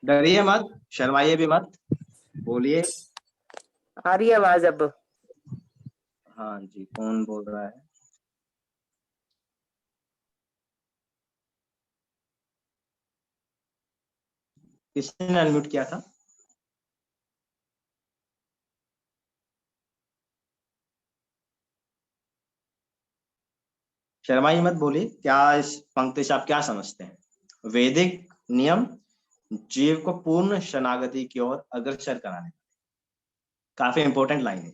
Speaker 1: डरिए मत, शर्माइए भी मत, बोलिए।
Speaker 9: आ रही है आवाज अब?
Speaker 1: हाँ जी, कौन बोल रहा है? किसने अनम्यूट किया था? शर्माइए मत, बोलिए। क्या इस पंक्ति से आप क्या समझते हैं? वैदिक नियम जीव को पूर्ण शरणागति की ओर अग्रसर कराने, काफी इंपॉर्टेंट लाइन है।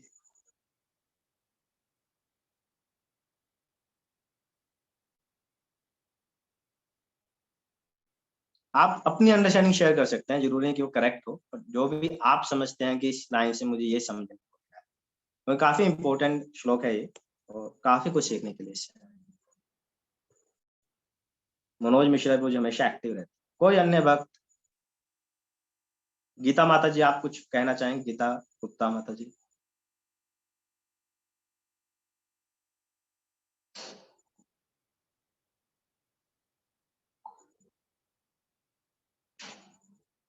Speaker 1: आप अपनी अंडरस्टैंडिंग शेयर कर सकते हैं, जरूरी है कि वो करेक्ट हो, पर जो भी आप समझते हैं कि इस लाइन से मुझे ये समझ में आया, तो काफी इंपॉर्टेंट श्लोक है ये और काफी कुछ सीखने के लिए इससे। मनोज मिश्रा को जो हमेशा एक्टिव रहते। कोई अन्य भक्त? गीता माता जी, आप कुछ कहना चाहेंगे? गीता गुप्ता माता जी।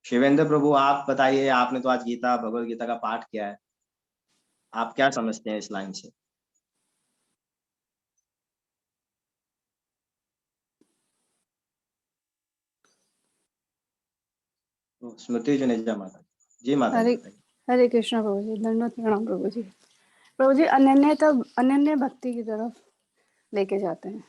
Speaker 1: शिवेंद्र प्रभु, आप बताइए, आपने तो आज गीता भगवत गीता का पाठ किया है, आप क्या समझते हैं इस लाइन से? स्मृति जुनेजा माता जी, माता जी बताइए।
Speaker 10: हरे कृष्णा प्रभु जी, दंडवत प्रणाम प्रभु जी। प्रभु जी, अनन्य भक्ति की तरफ लेके जाते हैं।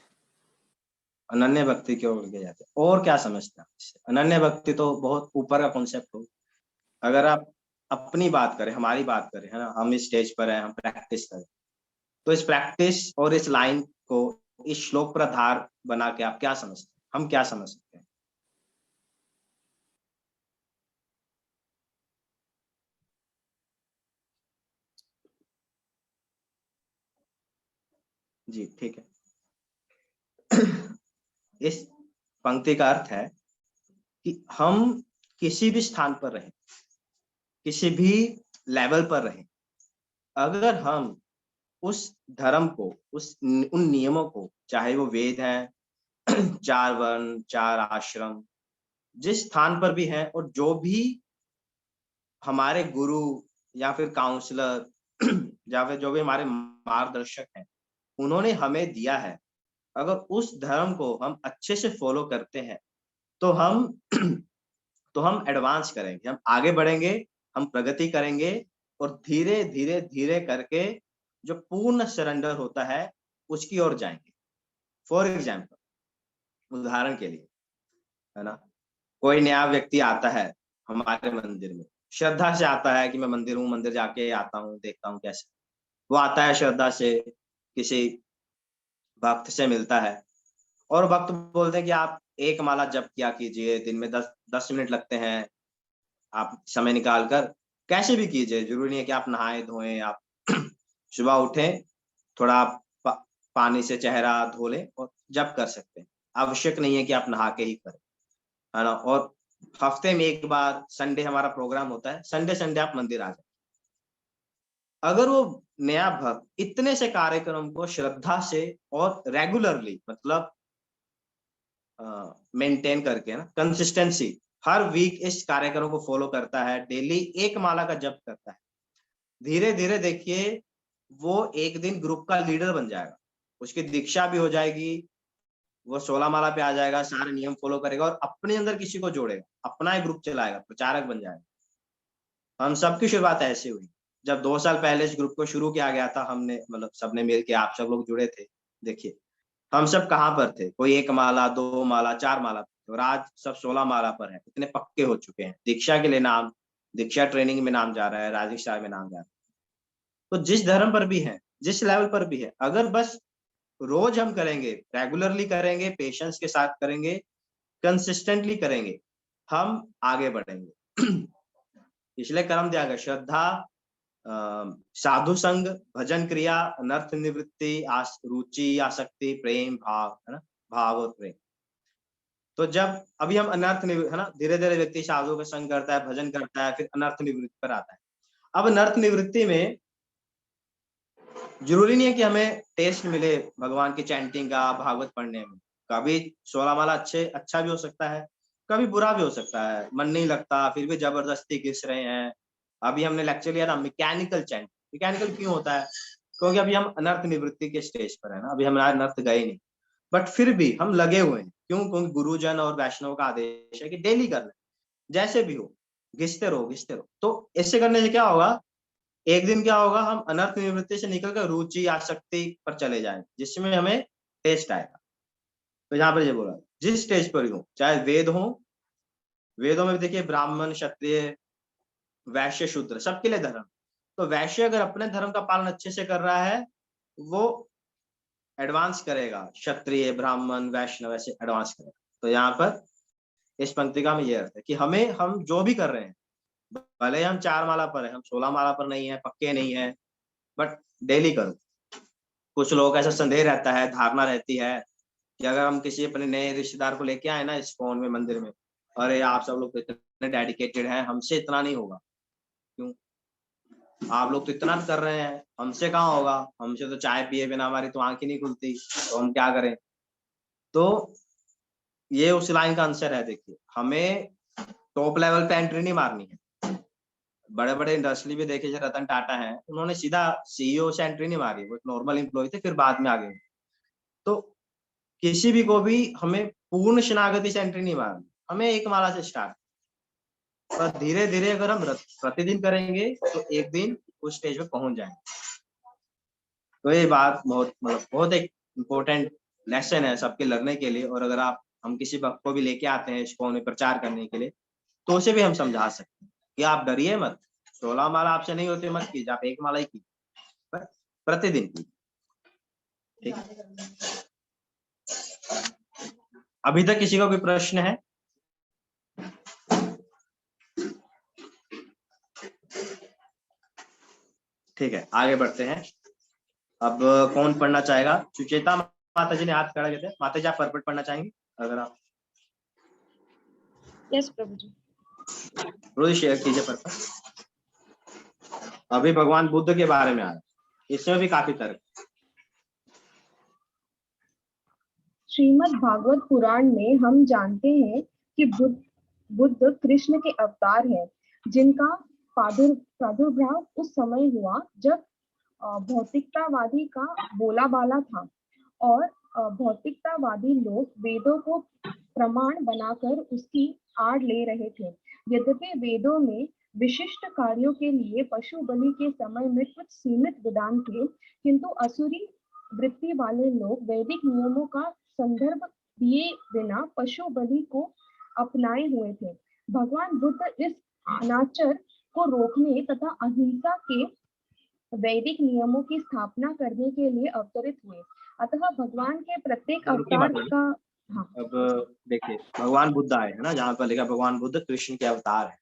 Speaker 1: अनन्य भक्ति की ओर लेके जाते हैं, और क्या समझते हैं इससे? अनन्य भक्ति तो बहुत ऊपर का कॉन्सेप्ट हो। अगर आप अपनी बात करें, हमारी बात करें, है ना, हम इस स्टेज पर हैं, हम प्रैक्टिस करें, तो इस प्रैक्टिस और इस लाइन को इस श्लोक पर आधार बना के आप क्या समझते हैं, हम क्या समझ सकते हैं? जी ठीक है। इस पंक्ति का अर्थ है कि हम किसी भी स्थान पर रहें, किसी भी लेवल पर रहें, अगर हम उस धर्म को, उन नियमों को, चाहे वो वेद हैं, 4 वर्ण, 4 आश्रम, जिस स्थान पर भी हैं, और जो भी हमारे गुरु या फिर काउंसलर या फिर जो भी हमारे मार्गदर्शक हैं, उन्होंने हमें दिया है, अगर उस धर्म को हम अच्छे से फॉलो करते हैं, तो हम तो हम एडवांस करेंगे, हम आगे बढ़ेंगे, हम प्रगति करेंगे, और धीरे धीरे धीरे करके जो पूर्ण सरेंडर होता है उसकी ओर जाएंगे। फॉर एग्जाम्पल, उदाहरण के लिए, है ना, कोई नया व्यक्ति आता है हमारे मंदिर में, श्रद्धा से आता है कि मैं मंदिर हूँ, मंदिर जाके आता हूँ, देखता हूँ कैसे। वो आता है श्रद्धा से, किसी भक्त से मिलता है, और भक्त बोलते हैं कि आप एक माला जप किया कीजिए, दिन में 10 मिनट लगते हैं, आप समय निकाल कर कैसे भी कीजिए, जरूरी नहीं है कि आप नहाए धोएं, आप सुबह उठें, थोड़ा पानी से चेहरा धो लें और जप कर सकते हैं, आवश्यक नहीं है कि आप नहा के ही करें, है ना। और हफ्ते में एक बार संडे हमारा प्रोग्राम होता है, संडे संडे आप मंदिर आ जाए। अगर वो नया भक्त इतने से कार्यक्रम को श्रद्धा से और रेगुलरली, मतलब मेंटेन करके ना, कंसिस्टेंसी, हर वीक इस कार्यक्रम को फॉलो करता है, डेली एक माला का जप करता है, धीरे धीरे देखिए वो एक दिन ग्रुप का लीडर बन जाएगा, उसकी दीक्षा भी हो जाएगी, वो 16 माला पे आ जाएगा, सारे नियम फॉलो करेगा और अपने अंदर किसी को जोड़ेगा, अपना ही ग्रुप चलाएगा, प्रचारक बन जाएगा। हम सबकी शुरुआत ऐसे हुई, जब 2 साल पहले इस ग्रुप को शुरू किया गया था, हमने मतलब सबने मिलके, आप सब लोग जुड़े थे, देखिए हम सब कहाँ पर थे, कोई 1 माला, 2 माला, 4 माला, और आज सब 16 माला पर है, इतने पक्के हो चुके हैं, दीक्षा के लिए नाम, दीक्षा ट्रेनिंग में नाम जा रहा है, राजस्थान में नाम जा रहा है। तो जिस धर्म पर भी है, जिस लेवल पर भी है, अगर बस रोज हम करेंगे, रेगुलरली करेंगे, पेशेंस के साथ करेंगे, कंसिस्टेंटली करेंगे, हम आगे बढ़ेंगे। इसलिए कर्म त्याग, श्रद्धा, साधु संग, भजन क्रिया, अनर्थ निवृत्ति, रुचि, आसक्ति, प्रेम, भाव, है ना, भाव और प्रेम। तो जब अभी हम अनर्थ निवृत्ति, है ना, धीरे धीरे व्यक्ति साधु का संग करता है, भजन करता है, फिर अनर्थ निवृत्ति पर आता है। अब अनर्थ निवृत्ति में जरूरी नहीं है कि हमें टेस्ट मिले भगवान की चैंटिंग का, भागवत पढ़ने में। कभी 16 माला अच्छा भी हो सकता है, कभी बुरा भी हो सकता है, मन नहीं लगता, फिर भी जबरदस्ती घिस रहे हैं। अभी हमने लेक्चर लिया ना मैकेनिकल चैंट। मैकेनिकल क्यों होता है? क्योंकि अभी हम अनर्थ निवृत्ति के स्टेज पर है ना, अभी हम अनर्थ गए नहीं, बट फिर भी हम लगे हुए हैं। क्यों? क्योंकि गुरुजन और वैष्णव का आदेश है कि डेली करना, जैसे भी हो, घिसते रहो घिसते रहो। तो इससे करने से क्या होगा, एक दिन क्या होगा, हम अनर्थ निवृत्ति से निकलकर रुचि, आसक्ति पर चले जाएं, जिसमें हमें टेस्ट आएगा। तो यहाँ पर ये बोला, जिस स्टेज पर हो, चाहे वेद हो, वेदों में भी देखिए ब्राह्मण, क्षत्रिय, वैश्य, शूद्र, सबके लिए धर्म। तो वैश्य अगर अपने धर्म का पालन अच्छे से कर रहा है, वो एडवांस करेगा, क्षत्रिय, ब्राह्मण, वैष्णव ऐसे एडवांस करेगा। तो यहाँ पर इस पंक्ति का में ये अर्थ है कि हमें, हम जो भी कर रहे हैं, भले हम 4 माला पर है, हम 16 माला पर नहीं है, पक्के नहीं है, बट डेली करो। कुछ लोगों का ऐसा संदेह रहता है, धारणा रहती है कि अगर हम किसी अपने नए रिश्तेदार को लेके आए ना इस फोन में, मंदिर में, अरे आप सब लोग तो इतने डेडिकेटेड हैं, हमसे इतना नहीं होगा। क्यों? आप लोग तो इतना कर रहे हैं, हमसे कहाँ होगा, हमसे तो चाय पिए बिना हमारी तो आंख ही नहीं खुलती, तो हम क्या करें? तो ये उस लाइन का आंसर है। देखिए, हमें टॉप लेवल पे एंट्री नहीं मारनी है। बड़े बड़े इंडस्ट्री भी देखे, जैसे रतन टाटा है, उन्होंने सीधा सीईओ से एंट्री नहीं मारी, वो नॉर्मल एम्प्लॉय थे, फिर बाद में आगे। तो किसी भी को भी हमें पूर्ण शरणागति से एंट्री नहीं मारनी, हमें एक माला से स्टार्ट, पर धीरे धीरे अगर हम प्रतिदिन करेंगे तो एक दिन उस स्टेज पे पहुंच जाएंगे। तो ये बात बहुत, मतलब बहुत एक इम्पोर्टेंट लेसन है सबके लड़ने के लिए। और अगर हम किसी भक्त को भी लेके आते हैं इस्कॉन में प्रचार करने के लिए, तो उसे भी हम समझा सकते हैं कि आप डरिए मत, 16 माला आपसे नहीं होती मत कीजिए, आप एक माला ही की, प्रतिदिन की। ठीक, अभी तक किसी का कोई प्रश्न है? ठीक है, आगे बढ़ते हैं। अब कौन पढ़ना चाहेगा? सुचेता माता जी ने हाथ खड़ा किया। माता जी, आप परपट पढ़ना चाहेंगे? अगर आप
Speaker 2: यस प्रभु जी।
Speaker 1: रोज शेयर कीजिए परपट। अभी भगवान बुद्ध के बारे में आ रहा है, इसमें भी काफी तर्क।
Speaker 5: श्रीमद् भागवत पुराण में हम जानते हैं कि बुद्ध कृष्ण के अवतार हैं, जिनका प्रादुर्भाव उस समय हुआ जब भौतिकतावादी का बोलाबाला था, और भौतिकतावादी लोग वेदों को प्रमाण बनाकर उसकी आड़ ले रहे थे। यद्यपि वेदों में विशिष्ट कार्यों के लिए पशु बलि के समय में कुछ सीमित विधान थे, किंतु असुरी वृत्ति वाले लोग वैदिक नियमों का संदर्भ दिए बिना पशु बलि को अपनाए हुए थे। भगवान बुद्ध इस अनाचार को रोकने तथा अहिंसा के वैदिक नियमों की स्थापना करने के लिए अवतरित हुए। अतः भगवान के प्रत्येक अवतार का
Speaker 1: अब देखिए, भगवान बुद्ध आए है ना, जहाँ पर लिखा भगवान बुद्ध कृष्ण के अवतार है।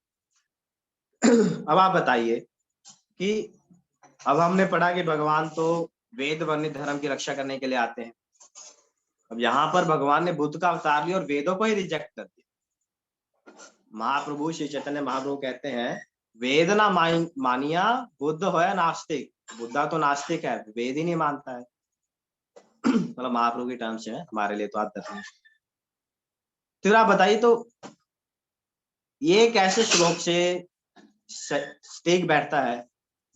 Speaker 1: अब आप बताइए कि अब हमने पढ़ा कि भगवान तो वेद वर्णित धर्म की रक्षा करने के लिए आते हैं। अब यहाँ पर भगवान ने बुद्ध का अवतार लिया और वेदों को ही रिजेक्ट कर दिया। महाप्रभु श्री चैतन्य महाप्रभु कहते हैं, वेद ना मानिया बुद्ध हो या नास्तिक। बुद्धा तो नास्तिक है, वेद ही नहीं मानता है। मतलब महाप्रभु की टर्म्स है, हमारे लिए तो आदत नहीं। फिर आप बताइए, तो ये कैसे श्लोक से स्टेक बैठता है?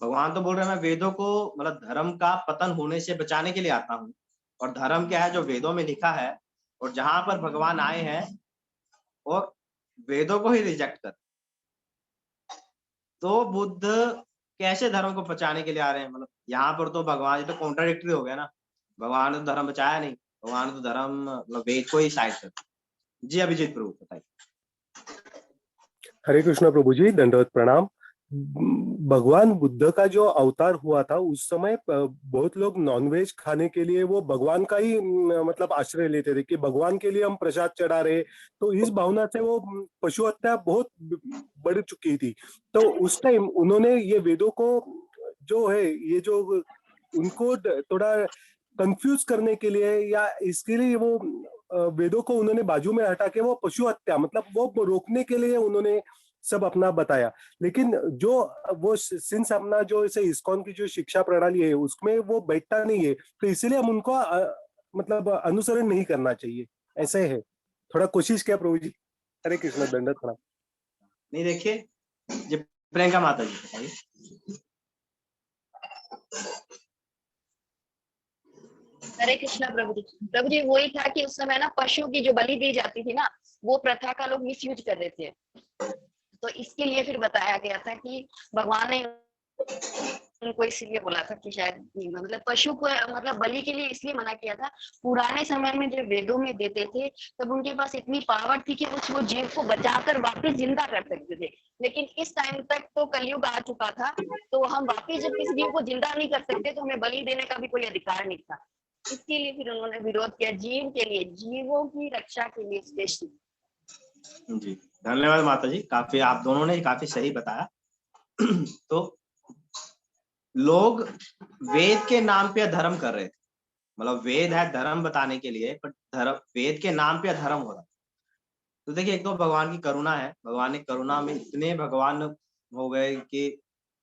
Speaker 1: भगवान तो बोल रहे हैं, मैं वेदों को, मतलब धर्म का पतन होने से बचाने के लिए आता हूँ, और धर्म क्या है? जो वेदों में लिखा है। और जहां पर भगवान आए हैं और वेदों को ही रिजेक्ट कर, तो बुद्ध कैसे धर्म को बचाने के लिए आ रहे हैं? मतलब यहाँ पर तो भगवान, ये तो कॉन्ट्राडिक्टरी हो गया ना। भगवान ने तो धर्म बचाया नहीं, भगवान ने तो धर्म, मतलब वेद को ही साइड कर। जी अभिजीत प्रभु बताइए।
Speaker 11: हरे कृष्णा प्रभु जी, दंडवत प्रणाम। भगवान बुद्ध का जो अवतार हुआ था उस समय बहुत लोग नॉनवेज खाने के लिए वो भगवान का ही मतलब आश्रय लेते थे कि भगवान के लिए हम प्रसाद चढ़ा रहे, तो इस भावना से वो पशु हत्या बहुत बढ़ चुकी थी। तो उस टाइम उन्होंने ये वेदों को जो है ये जो उनको थोड़ा कंफ्यूज करने के लिए या इसके लिए वो वेदों को उन्होंने बाजू में हटा के वो पशु हत्या मतलब वो रोकने के लिए उन्होंने सब अपना बताया। लेकिन जो वो सिंस अपना जो इसे इस्कॉन की जो शिक्षा प्रणाली है उसमें वो बैठता नहीं है, तो इसीलिए हम उनको मतलब अनुसरण नहीं करना चाहिए, ऐसे है। थोड़ा कोशिश किया प्रभु जी। हरे कृष्ण, दंडवत प्रणाम।
Speaker 1: नहीं देखिए, जब प्रियंका माता जी बताइए।
Speaker 2: हरे कृष्णा प्रभु जी वही था कि उस समय ना पशु की जो बलि दी जाती थी ना, वो प्रथा का लोग मिसयूज कर रहे थे। तो इसके लिए फिर बताया गया था कि भगवान ने उनको इसलिए बोला था कि शायद मतलब पशु को मतलब बलि के लिए इसलिए मना किया था। पुराने समय में जब वेदों में देते थे तब उनके पास इतनी पावर थी कि वो जीव को बचाकर वापस जिंदा कर सकते थे। लेकिन इस टाइम तक तो कलयुग आ चुका था, तो हम वापस जब किसी जीव को जिंदा नहीं कर सकते तो हमें बलि देने का भी कोई अधिकार नहीं था। इसके लिए फिर उन्होंने विरोध किया, जीव के लिए, जीवों की रक्षा के लिए स्पेशली।
Speaker 1: जी धन्यवाद माता जी, काफी आप दोनों ने काफी सही बताया। तो लोग वेद के नाम पे धर्म कर रहे थे, मतलब वेद है धर्म बताने के लिए, पर धर्म वेद के नाम पे धर्म हो रहा। तो देखिए, एक तो भगवान की करुणा है, भगवान ने करुणा में इतने भगवान हो गए कि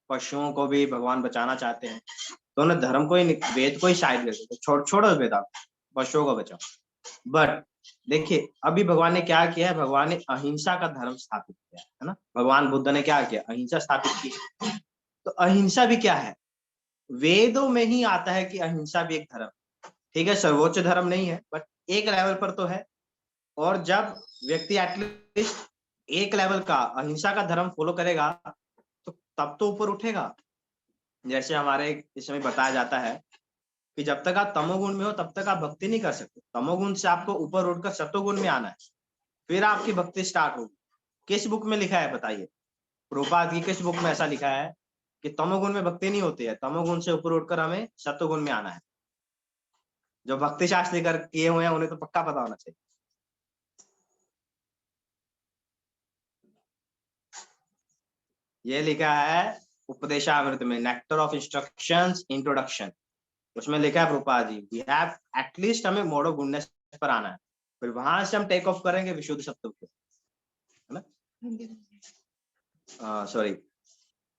Speaker 1: पशुओं को भी भगवान बचाना चाहते हैं, तो उन्होंने धर्म को ही, वेद को ही साइड कर दिया, छोड़ो वेद, आप पशुओं को बचाओ। बट देखिए अभी भगवान ने क्या किया है, भगवान ने अहिंसा का धर्म स्थापित किया है ना। भगवान बुद्ध ने क्या किया, अहिंसा स्थापित की। तो अहिंसा भी क्या है, वेदों में ही आता है कि अहिंसा भी एक धर्म, ठीक है, सर्वोच्च धर्म नहीं है बट एक लेवल पर तो है। और जब व्यक्ति एटलीस्ट एक लेवल का अहिंसा का धर्म फॉलो करेगा तो तब तो ऊपर उठेगा। जैसे हमारे इसमें बताया जाता है कि जब तक आप तमोगुण में हो तब तक आप भक्ति नहीं कर सकते। तमोगुण से आपको ऊपर उठकर सतोगुण में आना है, फिर आपकी भक्ति स्टार्ट होगी। किस बुक में लिखा है बताइए, प्रभुपाद की किस बुक में ऐसा लिखा है कि तमोगुण में भक्ति नहीं होती है, तमोगुण से ऊपर उठकर हमें सत्वगुण में आना है? जो भक्ति शास्त्री कर किए हुए हैं उन्हें तो पक्का पता होना चाहिए। ये लिखा है उपदेशामृत में, नेक्टर ऑफ इंस्ट्रक्शंस इंट्रोडक्शन, उसमें लिखा है Prabhupada ji we have at least हमें मोडो गुडनेस पर आना है, फिर वहां से हम टेक ऑफ करेंगे विशुद्ध सत्व पे, है ना। सॉरी,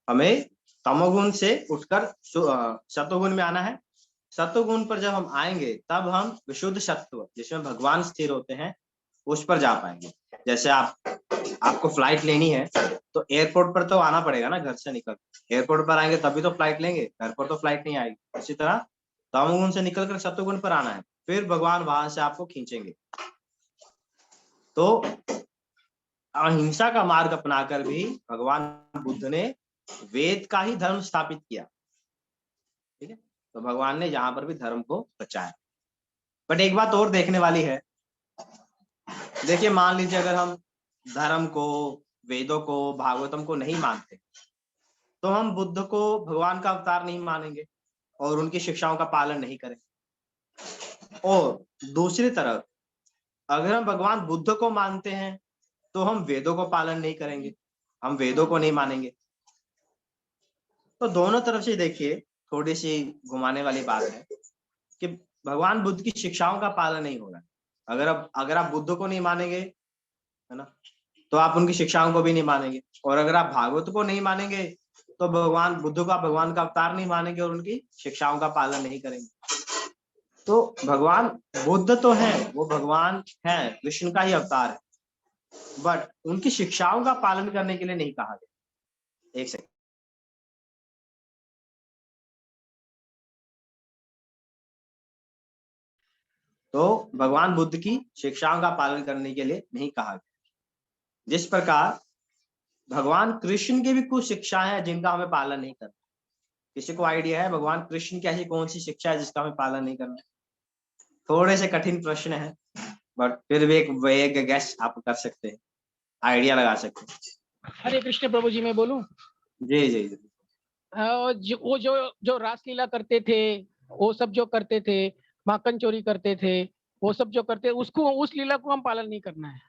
Speaker 1: हमें तमोगुण से उठकर सत्वगुण में आना है। सत्वगुण पर जब हम आएंगे तब हम विशुद्ध सत्व जिसमें भगवान स्थिर होते हैं उस पर जा पाएंगे। जैसे आपको फ्लाइट लेनी है तो एयरपोर्ट पर तो आना पड़ेगा ना, घर से निकल एयरपोर्ट पर आएंगे तभी तो फ्लाइट लेंगे, घर पर तो फ्लाइट नहीं आएगी। इसी तरह तमोगुण से निकलकर सत्वगुण पर आना है, फिर भगवान वहां से आपको खींचेंगे। तो अहिंसा का मार्ग अपनाकर भी भगवान बुद्ध ने वेद का ही धर्म स्थापित किया, ठीक है। तो भगवान ने यहाँ पर भी धर्म को बचाया। बट एक बात और देखने वाली है, देखिए मान लीजिए अगर हम धर्म को, वेदों को, भागवतम को नहीं मानते तो हम बुद्ध को भगवान का अवतार नहीं मानेंगे और उनकी शिक्षाओं का पालन नहीं करेंगे। और दूसरी तरफ अगर हम भगवान बुद्ध को मानते हैं तो हम वेदों को पालन नहीं करेंगे, हम वेदों को नहीं मानेंगे। तो दोनों तरफ से देखिए थोड़ी सी घुमाने वाली बात है कि भगवान बुद्ध की शिक्षाओं का पालन नहीं हो रहा है। अगर आप बुद्ध को नहीं मानेंगे, है ना, तो आप उनकी शिक्षाओं को भी नहीं मानेंगे। और अगर आप भागवत को नहीं मानेंगे तो भगवान बुद्ध का भगवान का अवतार नहीं मानेंगे और उनकी शिक्षाओं का पालन नहीं करेंगे। तो भगवान बुद्ध तो है, वो भगवान है, विष्णु का ही अवतार है, बट उनकी शिक्षाओं का पालन करने के लिए नहीं कहा गया। एक सेकंड, तो भगवान बुद्ध की शिक्षाओं का पालन करने के लिए नहीं कहा गया। जिस प्रकार भगवान कृष्ण की भी कुछ शिक्षाएं हैं जिनका हमें पालन नहीं करना। किसी को आइडिया है भगवान कृष्ण की ऐसी कौन सी शिक्षा है जिसका हमें पालन नहीं करना? थोड़े से कठिन प्रश्न है बट फिर भी एक गैस आप कर सकते हैं, आइडिया लगा सकते हैं।
Speaker 3: हरे कृष्ण प्रभु जी, मैं बोलूं?
Speaker 1: जी जी जी।
Speaker 3: वो जो रासलीला करते थे, वो सब जो करते थे, माखन चोरी करते थे, वो सब जो करते, उसको, उस लीला को हम पालन नहीं करना है।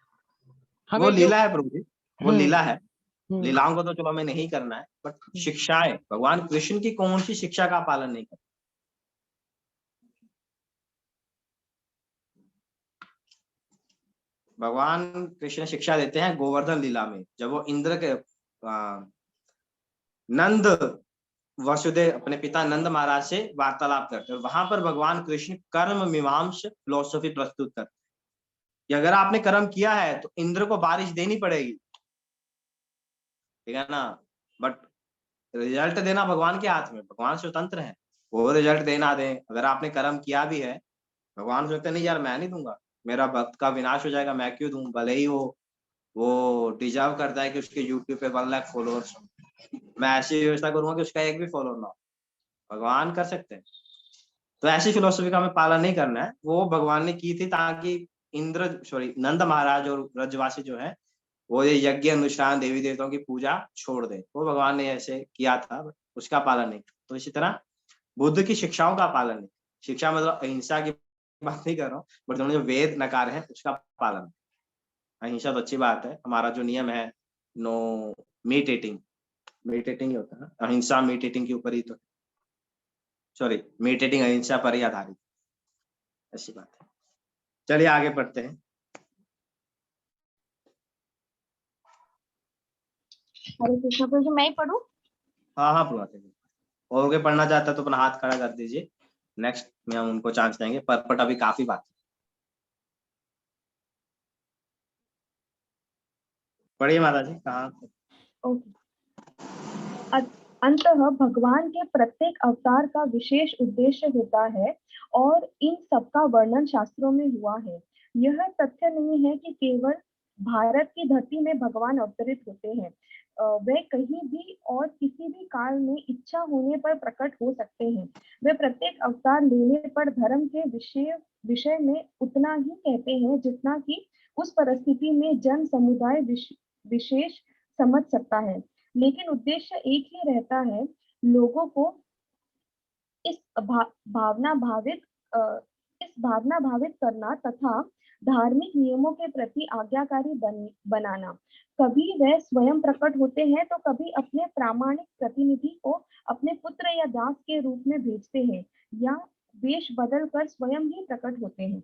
Speaker 1: वो
Speaker 3: हमें जो
Speaker 1: लीला है प्रभु जी, वो लीला है।
Speaker 3: हम्म,
Speaker 1: लीलाओं को तो चलो हमें नहीं करना है, बट शिक्षाएं, भगवान कृष्ण की कौन सी शिक्षा का पालन नहीं करना? भगवान कृष्ण शिक्षा देते हैं गोवर्धन लीला में, जब वो इंद्र के नंद वसुदेव अपने पिता नंद महाराज से वार्तालाप करते हैं, वहां पर भगवान कृष्ण कर्म मीमांस फिलोसफी प्रस्तुत करते हैं कि अगर आपने कर्म किया है तो इंद्र को बारिश देनी पड़ेगी, ठीक है ना, बट रिजल्ट देना भगवान के हाथ में, भगवान स्वतंत्र है, वो रिजल्ट देना दे। अगर आपने कर्म किया भी है, भगवान सोचते नहीं यार मैं नहीं दूंगा, मेरा भक्त का विनाश हो जाएगा, मैं क्यों दूं, भले ही वो डिजर्व करता है कि उसके यूट्यूब पे 1 लाख फॉलोअर्स, मैं ऐसी व्यवस्था करूंगा कि उसका एक भी फॉलोअर ना हो। भगवान कर सकते हैं। तो ऐसी फिलोसफी का हमें पालन नहीं करना है, वो भगवान ने की थी ताकि नंद महाराज और ब्रजवासी जो है वो ये यज्ञ अनुष्ठान देवी देवताओं की पूजा छोड़ दे, वो भगवान ने ऐसे किया था, उसका पालन नहीं। तो इसी तरह बुद्ध की शिक्षाओं का पालन नहीं, शिक्षा मतलब अहिंसा की बात नहीं कर रहा हूँ, बट उन्होंने जो वेद नकार है उसका पालन। अहिंसा तो अच्छी बात है, हमारा जो नियम है no meat eating, meat eating होता है ना, अहिंसा मीट ईटिंग के ऊपर ही तो, सॉरी मीट ईटिंग अहिंसा पर ही आधारित, ऐसी बात है। चलिए आगे पढ़ते हैं।
Speaker 2: हरे कृष्ण प्रभु जी, मैं ही पढ़ूं?
Speaker 1: हाँ हाँ पढ़ाते हैं, और कोई पढ़ना चाहता है तो अपना हाथ खड़ा कर दीजिए, नेक्स्ट में हम उनको चांस देंगे, पर अभी काफी बात है। पढ़िए माता जी, कहाँ?
Speaker 12: अंततः भगवान के प्रत्येक अवतार का विशेष उद्देश्य होता है और इन सबका वर्णन शास्त्रों में हुआ है। यह तथ्य नहीं है कि केवल भारत की धरती में भगवान अवतरित होते हैं। वे कहीं भी और किसी भी काल में इच्छा होने पर प्रकट हो सकते हैं। वे प्रत्येक अवतार लेने पर धर्म के विषय में उतना ही कहते हैं जितना कि उस परिस्थिति में जन समुदाय विशेष समझ सकता है, लेकिन उद्देश्य एक ही रहता है, लोगों को इस भावना भावित करना तथा धार्मिक नियमों के प्रति आज्ञाकारी बनाना। कभी वे स्वयं प्रकट होते हैं तो कभी अपने प्रामाणिक प्रतिनिधि को अपने पुत्र या दास के रूप में भेजते हैं या वेश बदल कर स्वयं ही प्रकट होते हैं।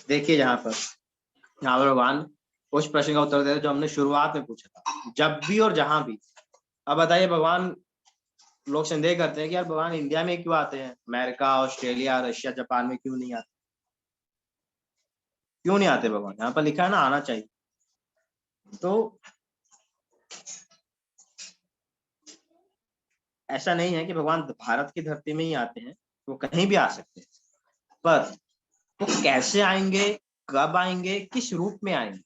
Speaker 1: देखिए यहाँ पर भगवान उस प्रश्न का उत्तर दे रहे जो हमने शुरुआत में पूछा था, जब भी और जहां भी। अब बताइए, भगवान, लोग संदेह करते हैं कि यार भगवान इंडिया में क्यों आते हैं, अमेरिका, ऑस्ट्रेलिया, रशिया, जापान में क्यों नहीं आते? क्यों नहीं आते भगवान? यहाँ पर लिखा है ना, आना चाहिए। तो ऐसा नहीं है कि भगवान भारत की धरती में ही आते हैं, वो कहीं भी आ सकते हैं, पर वो कैसे आएंगे, कब आएंगे, किस रूप में आएंगे,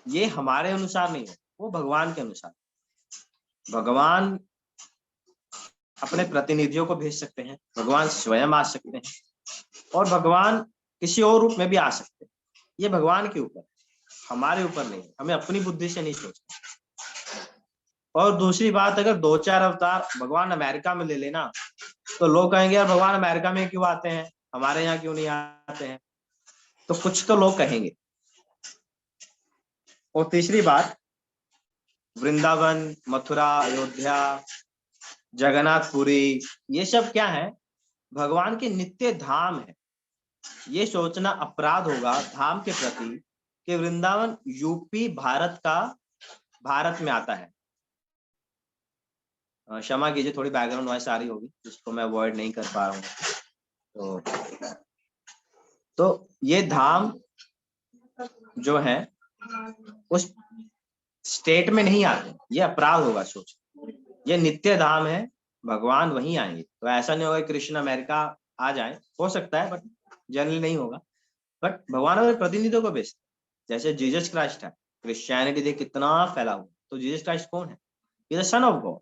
Speaker 1: ये हमारे अनुसार नहीं है, वो भगवान के अनुसार। भगवान अपने प्रतिनिधियों को भेज सकते हैं, भगवान स्वयं आ सकते हैं, और भगवान किसी और रूप में भी आ सकते हैं। ये भगवान के ऊपर, हमारे ऊपर नहीं है, हमें अपनी बुद्धि से नहीं सोचना। और दूसरी बात, अगर 2-4 अवतार भगवान अमेरिका में ले लेना तो लोग कहेंगे यार भगवान अमेरिका में क्यों आते हैं, हमारे यहाँ क्यों नहीं आते हैं? तो कुछ तो लोग कहेंगे। और तीसरी बात, वृंदावन, मथुरा, अयोध्या, जगन्नाथपुरी, ये सब क्या है? भगवान के नित्य धाम है। ये सोचना अपराध होगा धाम के प्रति कि वृंदावन यूपी भारत में आता है। क्षमा कीजिए, थोड़ी बैकग्राउंड नॉइस आ रही होगी जिसको मैं अवॉइड नहीं कर पा रहा हूँ। तो ये धाम जो है उस स्टेट में नहीं आते, ये अपराध होगा सोच। ये नित्य धाम है, भगवान वहीं आएंगे। तो ऐसा नहीं होगा कृष्ण अमेरिका आ जाए, हो सकता है बट जनरली नहीं होगा। बट भगवान अपने प्रतिनिधियों को भेजते, जैसे जीसस क्राइस्ट है। क्रिश्चियनिटी देख कितना फैला हुआ, तो जीसस क्राइस्ट कौन है? ये सन ऑफ गॉड।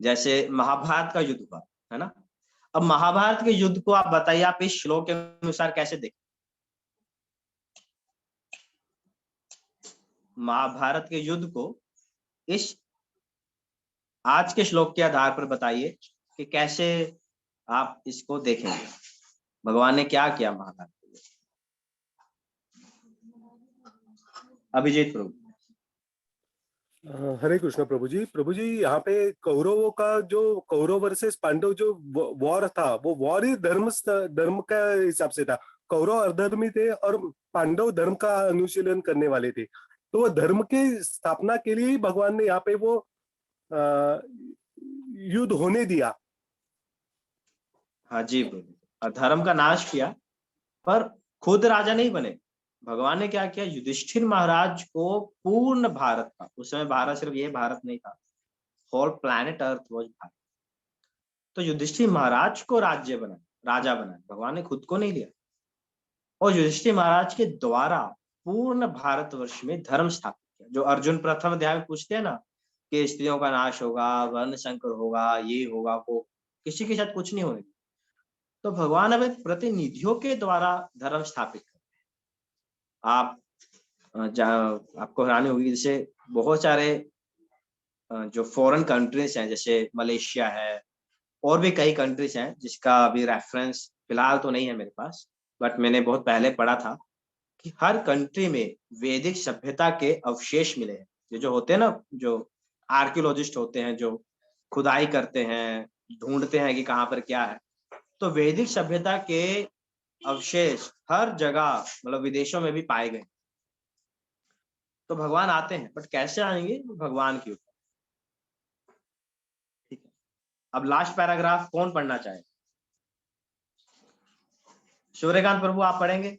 Speaker 1: जैसे महाभारत का युद्ध हुआ है ना, अब महाभारत के युद्ध को आप बताइए, आप इस श्लोक के अनुसार कैसे देखें? महाभारत के युद्ध को इस आज के श्लोक के आधार पर बताइए कि कैसे आप इसको देखेंगे, भगवान ने क्या किया महाभारत के लिए। अभिजीत प्रभु।
Speaker 11: हरे कृष्ण प्रभु जी यहाँ पे कौरवों का जो कौरव वर्सेस पांडव जो वॉर था, वो वॉर ही धर्म का हिसाब से था। कौरव अधर्मी थे और पांडव धर्म का अनुशीलन करने वाले थे। तो वो धर्म के स्थापना के लिए ही भगवान ने यहाँ पे वो युद्ध होने दिया।
Speaker 1: हाँ जी प्रभु, धर्म का नाश किया, पर खुद राजा नहीं बने। भगवान ने क्या किया, युधिष्ठिर महाराज को पूर्ण भारत का, उस समय भारत सिर्फ ये भारत नहीं था, whole planet earth was Bharat. तो युधिष्ठिर महाराज को राजा बनाया, भगवान ने खुद को नहीं लिया। और युधिष्ठिर महाराज के द्वारा पूर्ण भारतवर्ष में धर्म स्थापित किया। जो अर्जुन प्रथम अध्याय में पूछते हैं ना कि स्त्रियों का नाश होगा, वर्ण संकर होगा, ये होगा, वो किसी के साथ कुछ नहीं होने। तो भगवान अब प्रतिनिधियों के द्वारा धर्म स्थापित करते हैं। आपको हैरानी होगी, जैसे बहुत सारे जो फॉरेन कंट्रीज हैं, जैसे मलेशिया है और भी कई कंट्रीज हैं जिसका अभी रेफरेंस फिलहाल तो नहीं है मेरे पास, बट मैंने बहुत पहले पढ़ा था कि हर कंट्री में वैदिक सभ्यता के अवशेष मिले हैं। ये जो होते हैं ना, जो आर्कियोलॉजिस्ट होते हैं, जो खुदाई करते हैं, ढूंढते हैं कि कहाँ पर क्या है, तो वैदिक सभ्यता के अवशेष हर जगह, मतलब विदेशों में भी पाए गए। तो भगवान आते हैं, बट कैसे आएंगे, भगवान के ऊपर। ठीक है, अब लास्ट पैराग्राफ कौन पढ़ना चाहे? सूर्यकांत प्रभु आप पढ़ेंगे?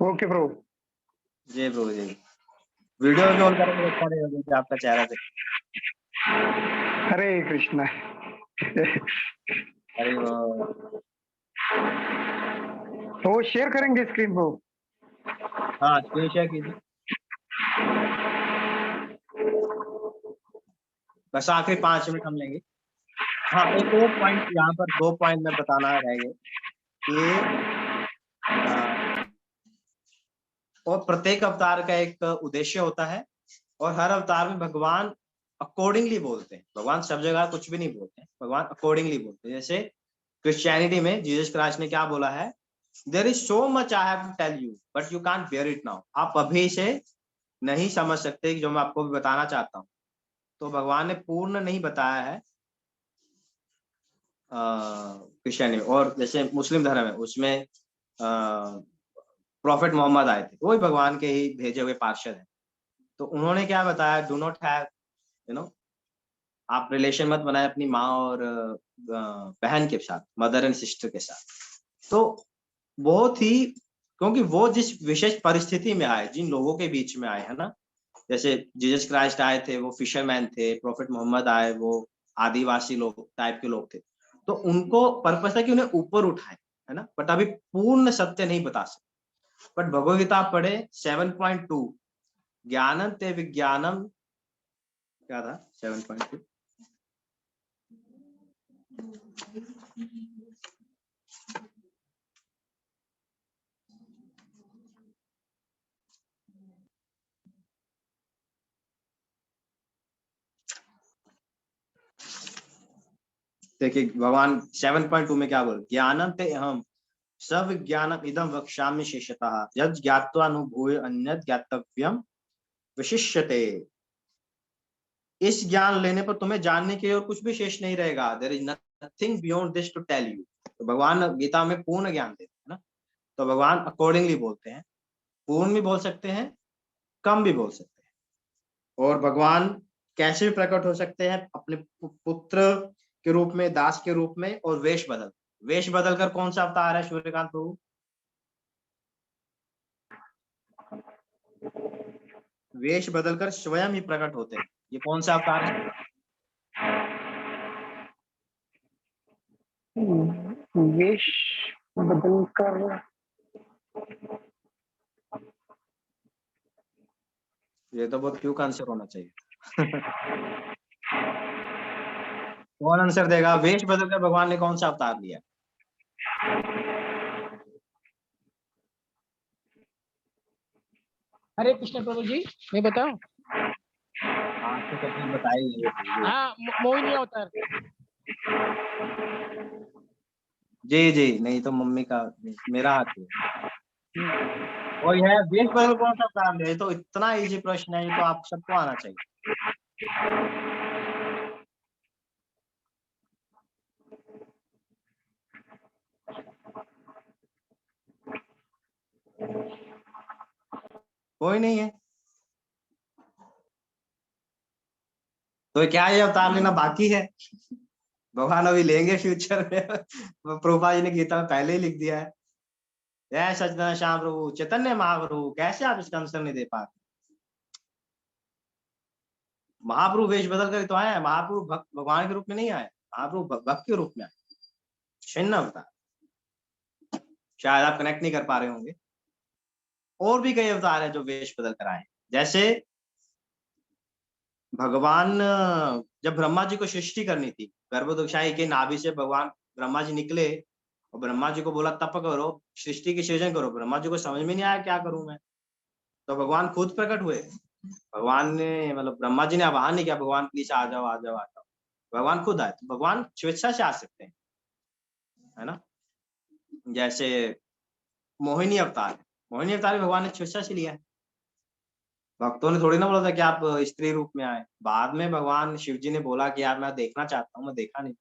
Speaker 13: ओके प्रभु।
Speaker 1: जय प्रभु जी। वीडियो भी ऑन करेंगे, अच्छा रहेगा आपका चेहरा से।
Speaker 13: हरे कृष्णा।
Speaker 1: अरे
Speaker 13: तो शेयर करेंगे स्क्रीन को?
Speaker 1: हाँ, स्क्रीन शेयर कीजिए। बस आखिरी 5 मिनट हम लेंगे। हाँ, एक और पॉइंट यहाँ पर, 2 पॉइंट में बताना रहेगा कि और प्रत्येक अवतार का एक उद्देश्य होता है, और हर अवतार में भगवान अकॉर्डिंगली बोलते हैं। भगवान सब जगह कुछ भी नहीं बोलते हैं, भगवान अकॉर्डिंगली बोलते हैं। जैसे क्रिश्चियनिटी में जीसस क्राइस्ट ने क्या बोला है, there is so much I have to tell you but you can't bear it now. आप अभी से नहीं समझ सकते जो मैं आपको भी बताना चाहता हूँ। तो भगवान ने पूर्ण नहीं बताया है क्रिश्चियनिटी। और जैसे मुस्लिम धर्म है, उसमें प्रॉफिट मोहम्मद आए थे, वो भी भगवान के ही भेजे हुए पार्षद हैं। तो उन्होंने क्या बताया, डू नॉट हैव आप रिलेशन मत बनाए अपनी माँ और बहन के साथ, मदर एंड सिस्टर के साथ। तो बहुत ही, क्योंकि वो जिस विशेष परिस्थिति में आए, जिन लोगों के बीच में आए, है ना, जैसे जीसस क्राइस्ट आए थे, वो फिशरमैन थे, प्रॉफिट मोहम्मद आए, वो आदिवासी लोग टाइप के लोग थे। तो उनको पर्पस था कि उन्हें ऊपर उठाए, है ना, बट अभी पूर्ण सत्य नहीं बता सकते। बट भगवद गीता पढ़े 7.2, ज्ञानम ते विज्ञानम, क्या था 7.2? देखिए भगवान 7.2 में क्या बोल, ज्ञानम ते अहम सब ज्ञानम इदम वक्ष्यामि शेषतः यद ज्ञात्वा अनुभूय अन्यत् ज्ञातव्यम विशिष्यते। इस ज्ञान लेने पर तुम्हें जानने के और कुछ भी शेष नहीं रहेगा। There is nothing beyond this to tell you. तो भगवान गीता में पूर्ण ज्ञान देते हैं ना, तो भगवान अकॉर्डिंगली बोलते हैं। पूर्ण भी बोल सकते हैं, कम भी बोल सकते हैं। और भगवान कैसे भी प्रकट हो सकते हैं, अपने पुत्र के रूप में, दास के रूप में, और वेश बदलकर। कौन सा अवतार है सूर्यकांत प्रभु? वेश बदलकर स्वयं ही प्रकट होते हैं। ये कौन सा अवतार है?
Speaker 13: वेश बदलकर,
Speaker 1: ये तो बहुत क्यों आंसर होना चाहिए। कौन आंसर देगा? वेश बदलकर भगवान ने कौन सा अवतार लिया?
Speaker 3: हरे कृष्ण प्रभु जी, मैं बताऊं?
Speaker 1: बताइए।
Speaker 3: हाँ, मोहिनी अवतार।
Speaker 1: जी जी, नहीं तो मम्मी का, मेरा हाथ है। और यह वेश बदल कौन सा काम है? ये तो इतना इजी प्रश्न है, ये तो आप सबको आना चाहिए। कोई नहीं है तो क्या ये अवतार लेना बाकी है? भगवान अभी लेंगे फ्यूचर में। प्रभुपाद जी ने गीता में पहले ही लिख दिया है। जय सच्चिदानंद श्याम प्रभु चैतन्य महाप्रभु, कैसे आप इसका आंसर नहीं दे पाते? महाप्रभु वेश बदल कर तो आए हैं। महाप्रभु भगवान के रूप में नहीं आए, महाप्रभु भक्त के रूप में आए। छिन्न अवतार, शायद आप कनेक्ट नहीं कर पा रहे होंगे। और भी कई अवतार हैं जो वेश बदल कर आए। जैसे भगवान जब ब्रह्मा जी को सृष्टि करनी थी, गर्भोदकशाही के नाभि से भगवान ब्रह्मा जी निकले और ब्रह्मा जी को बोला तप करो, सृष्टि की सृजन करो। ब्रह्मा जी को समझ में नहीं आया क्या करूं मैं, तो भगवान खुद प्रकट हुए। भगवान ने, मतलब ब्रह्मा जी ने आह्वान नहीं किया, भगवान प्लीज आ जाओ आ जाओ आ जाओ, भगवान खुद आए। तो भगवान स्वेच्छा से आ सकते हैं, है ना। जैसे मोहिनी अवतार, मोहिनी अवतार भी भगवान ने स्वेच्छा से लिया है। भक्तों ने थोड़ी ना बोला था कि आप स्त्री रूप में आए। बाद में भगवान शिव जी ने बोला कि यार मैं देखना चाहता हूँ, मैं देखा नहीं,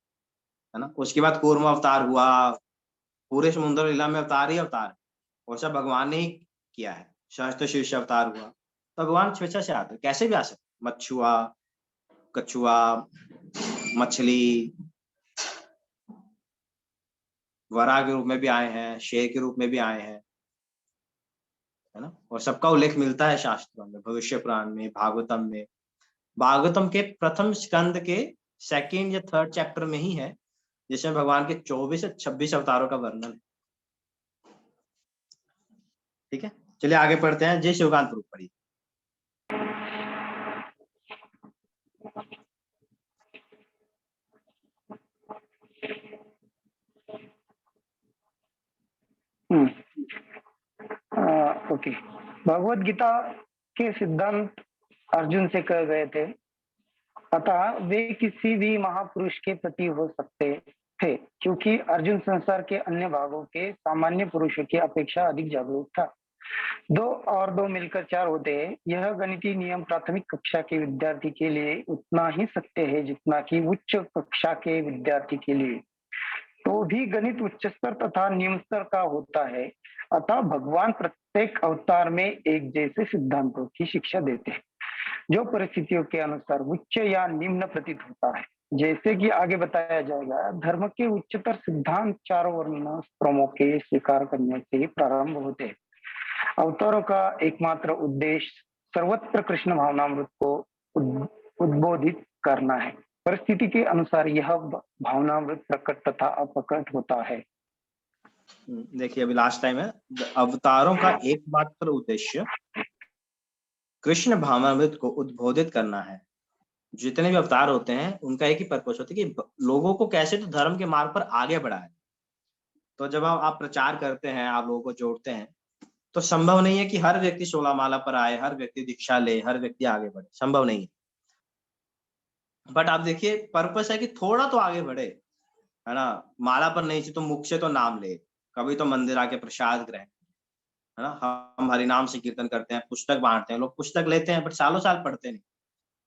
Speaker 1: है ना। उसके बाद कूर्म अवतार हुआ, पूरे समुद्र लीला में अवतार ही अवतार, और सब भगवान ने ही किया है। सहस्त्र शीर्ष अवतार हुआ, तो भगवान स्वेच्छा से आते, कैसे भी आ सकते। मच्छुआ, कछुआ, मछली, वराह के रूप में भी आए हैं, शेर के रूप में भी आए हैं, है ना। और सबका उल्लेख मिलता है शास्त्रों में, भविष्य पुराण में, भागवतम में। भागवतम के प्रथम स्कंद के सेकंड या थर्ड चैप्टर में ही है, जिसमें भगवान के 24 से 26 अवतारों का वर्णन है। ठीक है, चलिए आगे पढ़ते हैं। जय शिवकांत प्रभु पढ़िए।
Speaker 13: ओके, भगवत गीता के सिद्धांत अर्जुन से कहे गए थे, अतः वे किसी भी महापुरुष के प्रति हो सकते थे, क्योंकि अर्जुन संसार के अन्य भागों के सामान्य पुरुषों की अपेक्षा अधिक जागरूक था। 2 और 2 मिलकर 4 होते हैं। यह गणितीय नियम प्राथमिक कक्षा के विद्यार्थी के लिए उतना ही सत्य है जितना कि उच्च कक्षा के विद्यार्थी के लिए। तो भी गणित उच्च स्तर तथा निम्न स्तर का होता है, अतः भगवान प्रत्येक अवतार में एक जैसे सिद्धांतों की शिक्षा देते हैं, जो परिस्थितियों के अनुसार उच्च या निम्न प्रतीत होता है। जैसे कि आगे बताया जाएगा, धर्म के उच्चतर सिद्धांत 4 वर्ण क्रमों के स्वीकार करने से प्रारंभ होते हैं। अवतारों का एकमात्र उद्देश्य सर्वत्र कृष्ण भावनामृत को उद्बोधित करना है। परिस्थिति के अनुसार यह भावनामृत प्रकट तथा अप्रकट होता है।
Speaker 1: देखिए अभी लास्ट टाइम है, अवतारों का एकमात्र उद्देश्य कृष्ण भावनामृत को उद्बोधित करना है। जितने भी अवतार होते हैं उनका एक ही पर्पस होता है कि लोगों को कैसे तो धर्म के मार्ग पर आगे बढ़ाए। तो जब आप प्रचार करते हैं, आप लोगों को जोड़ते हैं, तो संभव नहीं है कि हर व्यक्ति 16 माला पर आए, हर व्यक्ति दीक्षा ले, हर व्यक्ति आगे बढ़े, संभव नहीं है। बट आप देखिए पर्पस है कि थोड़ा तो आगे बढ़े, है ना। माला पर नहीं तो मुख से तो नाम ले, कभी तो मंदिर आके प्रसाद ग्रहण, है ना। हम हरिनाम से कीर्तन करते हैं, पुस्तक बांटते हैं, लोग पुस्तक लेते हैं बट सालों साल पढ़ते नहीं।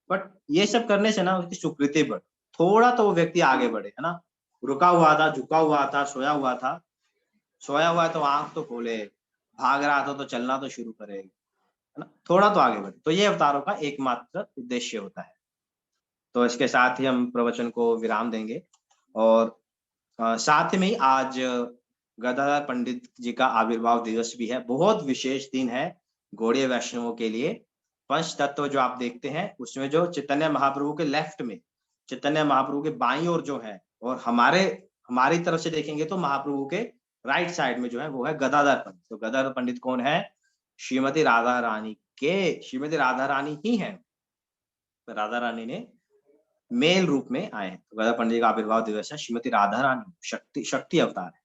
Speaker 1: बट ये सब करने से ना उसकी स्वीकृति बढ़े, थोड़ा तो वो व्यक्ति आगे बढ़े, है ना। रुका हुआ था, झुका हुआ था, सोया हुआ था, सोया हुआ है तो आंख तो खोले, भाग रहा था तो चलना तो शुरू करे, है ना। थोड़ा तो आगे बढ़े। तो ये अवतारों का एकमात्र उद्देश्य होता है। तो इसके साथ ही हम प्रवचन को विराम देंगे। और साथ में ही आज गदाधर पंडित जी का आविर्भाव दिवस भी है। बहुत विशेष दिन है गौड़ीय वैष्णवों के लिए। पंच तत्व जो आप देखते हैं उसमें जो चैतन्य महाप्रभु के लेफ्ट में, चैतन्य महाप्रभु के बाईं ओर जो है, और हमारी तरफ से देखेंगे तो महाप्रभु के राइट साइड में जो है वो है गदाधर पंडित। तो गदाधर पंडित कौन है? श्रीमती राधा रानी के, श्रीमती राधा रानी ही है। राधा रानी ने मेल रूप में आए हैं। तो गदाधर पंडित का आविर्भाव दिवस है। श्रीमती राधा रानी शक्ति अवतार है।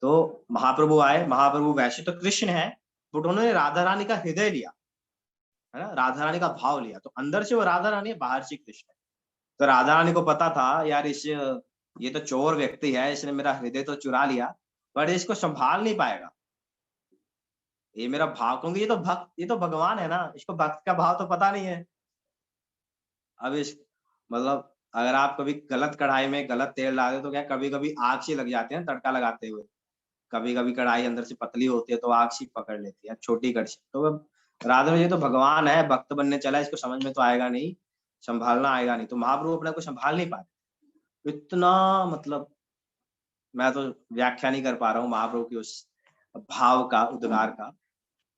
Speaker 1: तो महाप्रभु आए, महाप्रभु वैसे तो कृष्ण है बट उन्होंने राधा रानी का हृदय लिया। है ना, राधा रानी का भाव लिया, तो अंदर से वो राधा रानी है, बाहर से कृष्ण है। तो राधा रानी को पता था यार ये तो चोर व्यक्ति है, इसने मेरा हृदय तो चुरा लिया, पर इसको संभाल नहीं पाएगा, ये मेरा भाव, क्योंकि ये तो भगवान है ना, इसको भक्त का भाव तो पता नहीं है। अब इस मतलब अगर आप कभी गलत कढ़ाई में गलत तेल डाल दे तो क्या कभी कभी आग से लग जाते हैं तड़का लगाते हुए, कभी कभी कढ़ाई अंदर से पतली होती है तो आग सी पकड़ लेती है, छोटी कड़छी। तो अब राधा में ये तो भगवान है, भक्त बनने चला, इसको समझ में तो आएगा नहीं, संभालना आएगा नहीं, तो महाप्रभु अपने को संभाल नहीं पाए। इतना मतलब मैं तो व्याख्या नहीं कर पा रहा हूँ महाप्रभु की उस भाव का, उद्गार का।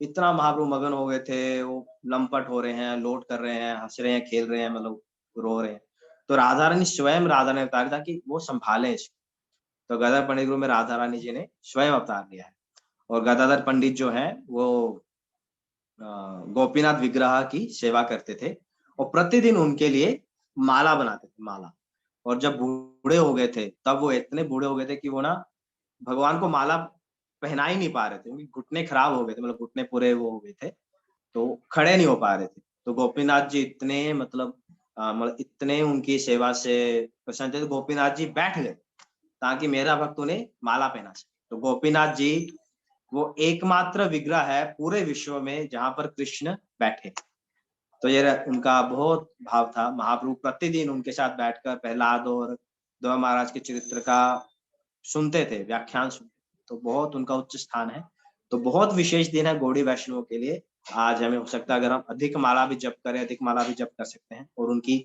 Speaker 1: इतना महाप्रभु मगन हो गए थे, वो लंपट हो रहे हैं, लोट कर रहे हैं, हंस रहे हैं, खेल रहे हैं, मतलब रो रहे हैं। तो राधा रानी स्वयं, राधा ने अवतार था कि वो संभाले इसको। तो गदाधर पंडित गुरु में राधा रानी जी ने स्वयं अवतार लिया है। और गदाधर पंडित जो है वो गोपीनाथ विग्रह की सेवा करते थे और प्रतिदिन उनके लिए माला बनाते थे, माला। और जब बूढ़े हो गए थे, तब वो इतने बूढ़े हो गए थे कि वो ना भगवान को माला पहना ही नहीं पा रहे थे, उनके घुटने खराब हो गए थे, मतलब घुटने पूरे वो हो गए थे, तो खड़े नहीं हो पा रहे थे। तो गोपीनाथ जी इतने मतलब इतने उनकी सेवा से प्रसन्न थे, तो गोपीनाथ जी बैठ गए ताकि मेरा भक्त उन्हें माला पहना सके। तो गोपीनाथ जी वो एकमात्र विग्रह है पूरे विश्व में जहां पर कृष्ण बैठे। तो ये उनका बहुत भाव था। महाप्रभु प्रतिदिन उनके साथ बैठकर प्रहलाद और उद्धव महाराज के चरित्र का सुनते थे, व्याख्यान सुनते। तो बहुत उनका उच्च स्थान है। तो बहुत विशेष दिन है गौड़ी वैष्णव के लिए। आज हमें हो सकता है अगर हम अधिक माला भी जप करें, अधिक माला भी जप कर सकते हैं, और उनकी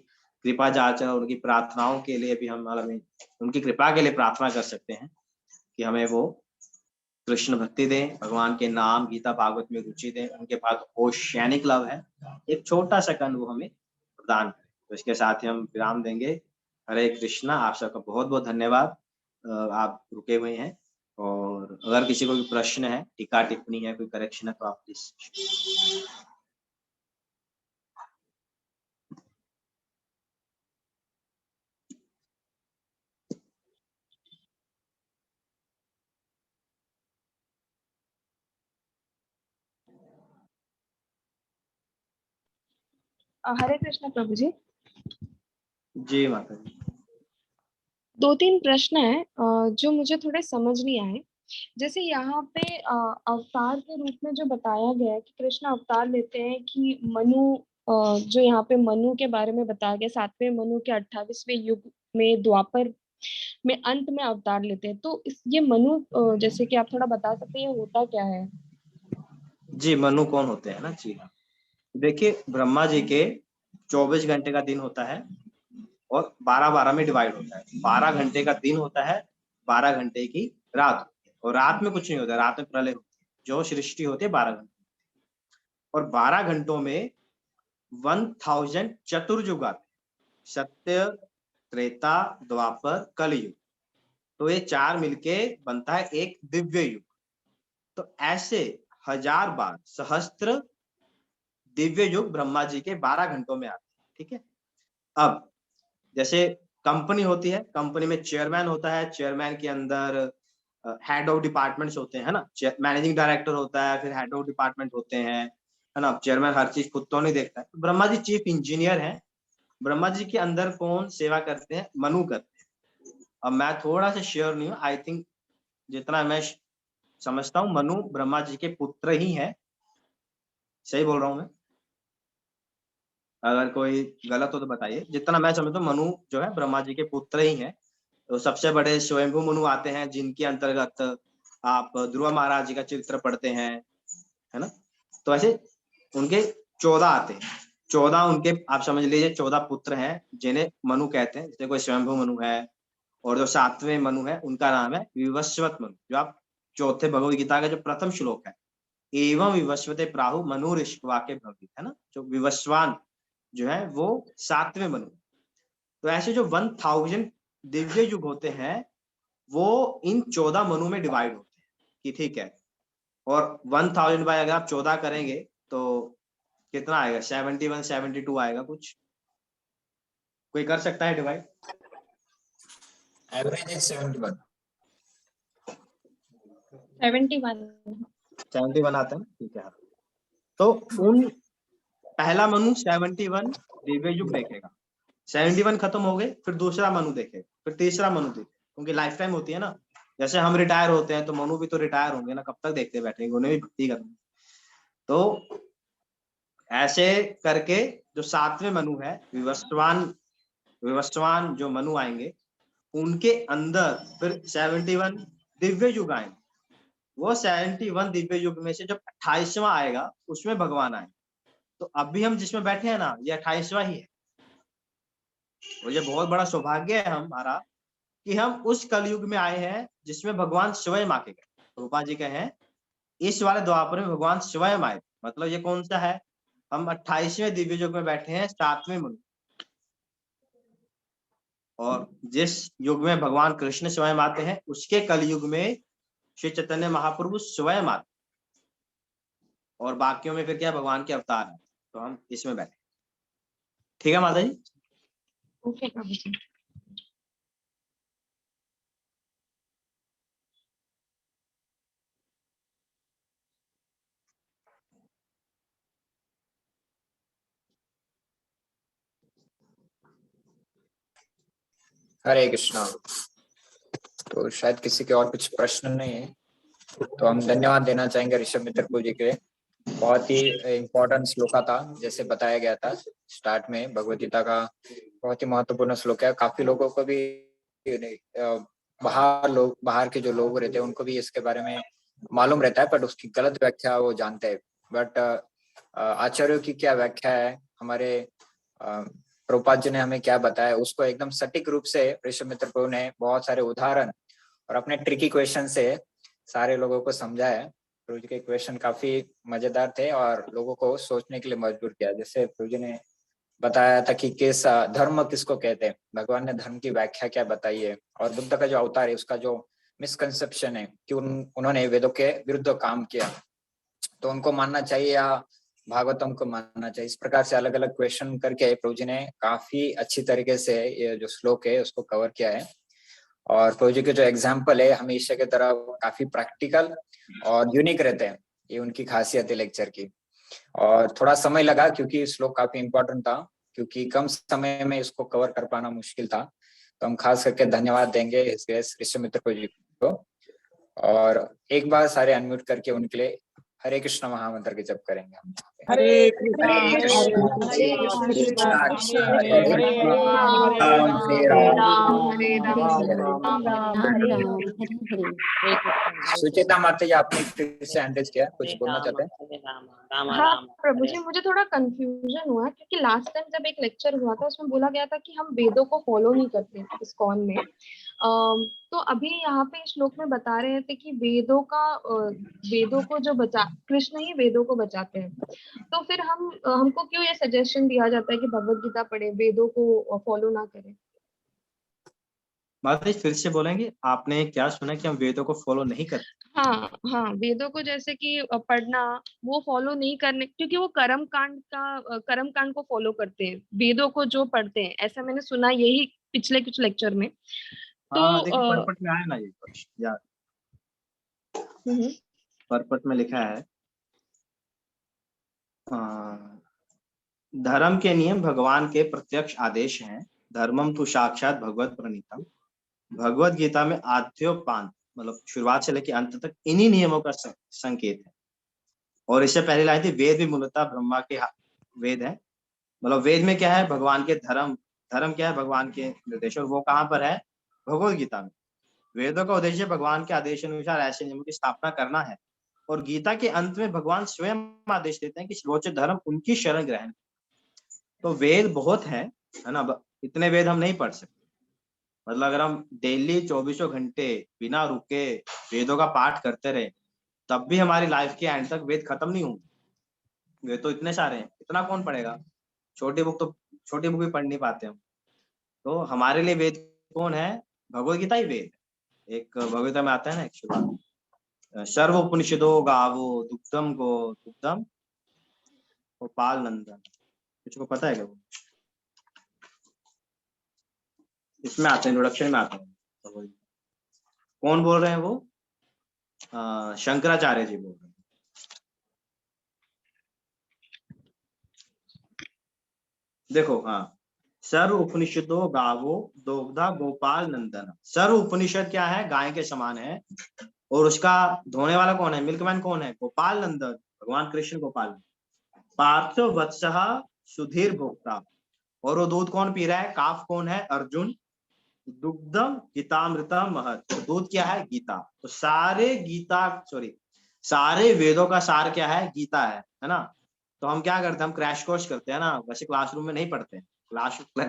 Speaker 1: कृपा जाचन और उनकी प्रार्थनाओं के लिए भी हम उनकी कृपा के लिए प्रार्थना कर सकते हैं कि हमें वो कृष्ण भक्ति दें, भगवान के नाम गीता भागवत में रुचि दें, उनके पास ओशियानिक लव है, एक छोटा सा कण वो हमें प्रदान करें। तो इसके साथ ही हम विराम देंगे। हरे कृष्णा। आप सबका बहुत बहुत धन्यवाद, आप रुके हुए हैं। और अगर किसी को भी प्रश्न है, टीका टिप्पणी है, कोई करेक्शन है, तो आप प्लीज।
Speaker 12: हरे कृष्ण प्रभु जी।
Speaker 1: जी माता जी।
Speaker 12: 2-3 प्रश्न है जो मुझे थोड़े समझ नहीं आए। जैसे यहाँ पे अवतार के रूप में जो बताया गया है कि कृष्ण अवतार लेते हैं कि मनु, जो यहाँ पे मनु के बारे में बताया गया, 7वें मनु के 28वें युग में द्वापर में अंत में अवतार लेते हैं। तो ये मनु जैसे कि आप थोड़ा बता सकते हैं ये होता क्या है?
Speaker 1: जी, मनु कौन होते हैं ना जी। देखिए, ब्रह्मा जी के 24 घंटे का दिन होता है और 12-12 में डिवाइड होता है। 12 घंटे का दिन होता है, 12 घंटे की रात होती है। और रात में कुछ नहीं होता, रात में प्रलय होती है। जो सृष्टि होती है 12 घंटे, और 12 घंटों में 1000 चतुर्युग आते हैं, सत्य, त्रेता, द्वापर, कलयुग। तो ये 4 मिलके बनता है एक दिव्य युग। तो ऐसे 1000 बार, सहस्त्र दिव्य युग ब्रह्मा जी के 12 घंटों में आते हैं। ठीक है। अब जैसे कंपनी होती है, कंपनी में चेयरमैन होता है, चेयरमैन के अंदर हेड ऑफ डिपार्टमेंट्स होते हैं ना, मैनेजिंग डायरेक्टर होता है, फिर हेड ऑफ डिपार्टमेंट होते हैं, है ना। चेयरमैन हर चीज खुद तो नहीं देखता है। तो ब्रह्मा जी चीफ इंजीनियर हैं। ब्रह्मा जी के अंदर कौन सेवा करते हैं? मनु करते हैं। अब मैं थोड़ा सा श्योर नहीं हूँ, आई थिंक जितना मैं समझता हूँ मनु ब्रह्मा जी के पुत्र ही है। सही बोल रहा हूँ मैं? अगर कोई गलत हो तो बताइए। जितना मैं समझता हूँ मनु जो है ब्रह्मा जी के पुत्र ही हैं। तो सबसे बड़े स्वयंभू मनु आते हैं, जिनके अंतर्गत आप ध्रुव महाराज जी का चरित्र पढ़ते हैं, है ना। तो ऐसे उनके 14 आते हैं। 14 उनके आप समझ लीजिए 14 पुत्र हैं, जिन्हें मनु कहते हैं। जैसे कोई स्वयंभू मनु है, और जो 7वें मनु है उनका नाम है विवस्वत मनु। जो आप चौथे भगवद गीता का जो प्रथम श्लोक है, एवं विवस्वते प्राहु मनु ऋषिवा के भवित, है ना। जो विवस्वान जो है वो 7वें मनु। तो ऐसे जो 1000 दिव्य युग होते हैं वो इन 14 मनु में डिवाइड होते हैं कि ठीक है। और 1000 बाय अगर आप 14 करेंगे तो कितना आएगा? 71, 72 आएगा कुछ। कोई कर सकता है डिवाइड?
Speaker 14: Average is 71।
Speaker 12: 71
Speaker 1: 71 आता है, ठीक है। तो उन पहला मनु 71 दिव्य युग देखेगा, 71 खत्म हो गए फिर दूसरा मनु देखेगा, फिर तीसरा मनु देखेगा, क्योंकि लाइफ टाइम होती है ना। जैसे हम रिटायर होते हैं तो मनु भी तो रिटायर होंगे ना, कब तक देखते बैठेंगे, उन्हें भी भक्ति करनी। तो ऐसे करके जो 7वें मनु है, विवस्वान जो मनु आएंगे उनके अंदर फिर 71 दिव्य युग आएंगे। वो 71 दिव्य युग में से जब 28वां आएगा उसमें भगवान आए। तो अभी हम जिसमें बैठे हैं ना, ये 28वां ही है। और ये बहुत बड़ा सौभाग्य है हमारा कि हम उस कलयुग में आए हैं जिसमें भगवान स्वयं आके गए। रूपा जी कहे इस वाले द्वापर में भगवान स्वयं आए, मतलब ये कौन सा है, हम 28वें दिव्य युग में बैठे हैं, 7वें मनु। और जिस युग में भगवान कृष्ण स्वयं आते हैं उसके कलयुग में श्री चैतन्य महाप्रभु स्वयं आते, और बाकियों में फिर क्या भगवान के अवतार है। तो हम इसमें बैठे। ठीक है माता जी।
Speaker 2: ओके प्रभु जी।
Speaker 14: हरे कृष्णा। तो शायद किसी के और कुछ प्रश्न नहीं है, तो हम धन्यवाद देना चाहेंगे ऋषभ मित्र प्रभु जी के। बहुत ही इम्पोर्टेंट श्लोका था, जैसे बताया गया था स्टार्ट में। भगवद गीता का बहुत ही महत्वपूर्ण श्लोक है। काफी लोगों को भी बाहर के जो लोग रहते हैं उनको भी इसके बारे में मालूम रहता है, बट उसकी गलत व्याख्या वो जानते हैं। बट आचार्यों की क्या व्याख्या है, हमारे प्रभुपाद जी ने हमें क्या बताया, उसको एकदम सटीक रूप से ऋषभ मित्र प्रभु ने बहुत सारे उदाहरण और अपने ट्रिकी क्वेश्चन से सारे लोगों को समझाया। प्रभु जी के क्वेश्चन काफी मजेदार थे और लोगों को सोचने के लिए मजबूर किया। जैसे प्रभु जी ने बताया था कि किस धर्म किसको कहते हैं, भगवान ने धर्म की व्याख्या क्या बताई है, और बुद्ध का जो अवतार है उसका जो मिसकंसेप्शन है कि उन्होंने वेदों के विरुद्ध काम किया, तो उनको मानना चाहिए या भागवतम को मानना चाहिए। इस प्रकार से अलग अलग क्वेश्चन करके प्रभु जी ने काफी अच्छी तरीके से ये जो श्लोक है उसको कवर किया है। और प्रभु जी के जो एग्जाम्पल है हमेशा की तरह काफी प्रैक्टिकल और यूनिक रहते हैं, ये उनकी खासियत है लेक्चर की। और थोड़ा समय लगा क्योंकि श्लोक काफी इंपॉर्टेंट था, क्योंकि कम समय में इसको कवर कर पाना मुश्किल था। तो हम खास करके धन्यवाद देंगे ऋषभ मित्र प्रभु जी को। और एक बार सारे अनम्यूट करके उनके लिए हरे कृष्ण महामंत्र के जप करेंगे हम।
Speaker 3: हरे कृष्णा हरे कृष्णा कृष्ण हरे हरे
Speaker 14: हरे राम
Speaker 2: हरे
Speaker 14: सुचेता माता जी, आपने फिर से हैंडरेज किया, कुछ बोलना चाहते हैं?
Speaker 12: हाँ प्रभु जी, मुझे थोड़ा कंफ्यूजन हुआ क्योंकि लास्ट टाइम जब एक लेक्चर हुआ था उसमें बोला गया था कि हम वेदों को फॉलो नहीं करते इस्कॉन में। तो अभी यहाँ पे श्लोक में बता रहे थे कि वेदों को जो कृष्ण ही वेदों को बचाते हैं। तो फिर हमको क्यों ये सजेशन दिया जाता है कि भगवत गीता पढ़े, वेदों को फॉलो ना करें?
Speaker 1: माता जी फिर से बोलेंगे, आपने क्या सुना कि हम वेदों को फॉलो नहीं करते?
Speaker 12: हाँ, वेदों को जैसे कि पढ़ना वो फॉलो नहीं करने, क्योंकि वो कर्म कांड को फॉलो करते हैं, वेदों को जो पढ़ते हैं, ऐसा मैंने सुना यही पिछले कुछ लेक्चर में।
Speaker 1: हाँ,
Speaker 12: तो
Speaker 1: देखिए परपट में आया ना ये यार, परपट में लिखा है धर्म के नियम भगवान के प्रत्यक्ष आदेश हैं, धर्मम तु साक्षात भगवत प्रणीतम। भगवत गीता में आद्योपांत मतलब शुरुआत से लेकर अंत तक इन्हीं नियमों का संकेत है। और इससे पहले लाइन थी वेद भी मूलतः ब्रह्मा के वेद है। मतलब वेद में क्या है, भगवान के धर्म क्या है, भगवान के निर्देश, और वो कहाँ पर है, भगवत गीता में। वेदों का उद्देश्य भगवान के आदेश अनुसार ऐसे नियमों की स्थापना करना है, और गीता के अंत में भगवान स्वयं आदेश देते हैं कि सर्वोच्च धर्म उनकी शरण ग्रहण। तो वेद बहुत है ना, इतने वेद हम नहीं पढ़ सकते। मतलब अगर हम डेली 24 घंटे बिना रुके वेदों का पाठ करते रहे तब भी हमारी लाइफ के एंड तक वेद खत्म नहीं होंगे। वेद तो इतने सारे हैं, इतना कौन पढ़ेगा, छोटी बुक भी पढ़ नहीं पाते हम। तो हमारे लिए वेद कौन है, भगवद गीता ही वेद। एक भगवद गीता में आता है ना एक शुरुआत, सर्व उपनिषदो गावो दुग्धम गोपाल नंदन, कुछ को पता है क्या वो? इसमें आते हैं, इंट्रोडक्शन में आते हैं। कौन बोल रहे हैं वो? शंकराचार्य जी बोल रहे हैं। देखो, हाँ, सर्व उपनिषदों गावो दोग्धा गोपाल नंदन। सर्व उपनिषद क्या है? गाय के समान है। और उसका धोने वाला कौन है? मिल्कमैन कौन है? गोपाल नंदन, भगवान कृष्ण गोपाल। पार्थ वत्सः सुधीर भोक्ता। और वो दूध कौन पी रहा है? काफ कौन है? अर्जुन। दुग्धम गीतामृतम महत। तो दूध क्या है? गीता। तो सारे वेदों का सार क्या है? गीता है ना। तो हम क्या करते हैं? हम क्रैश कोर्स करते हैं ना, वैसे क्लासरूम में नहीं पढ़ते हैं।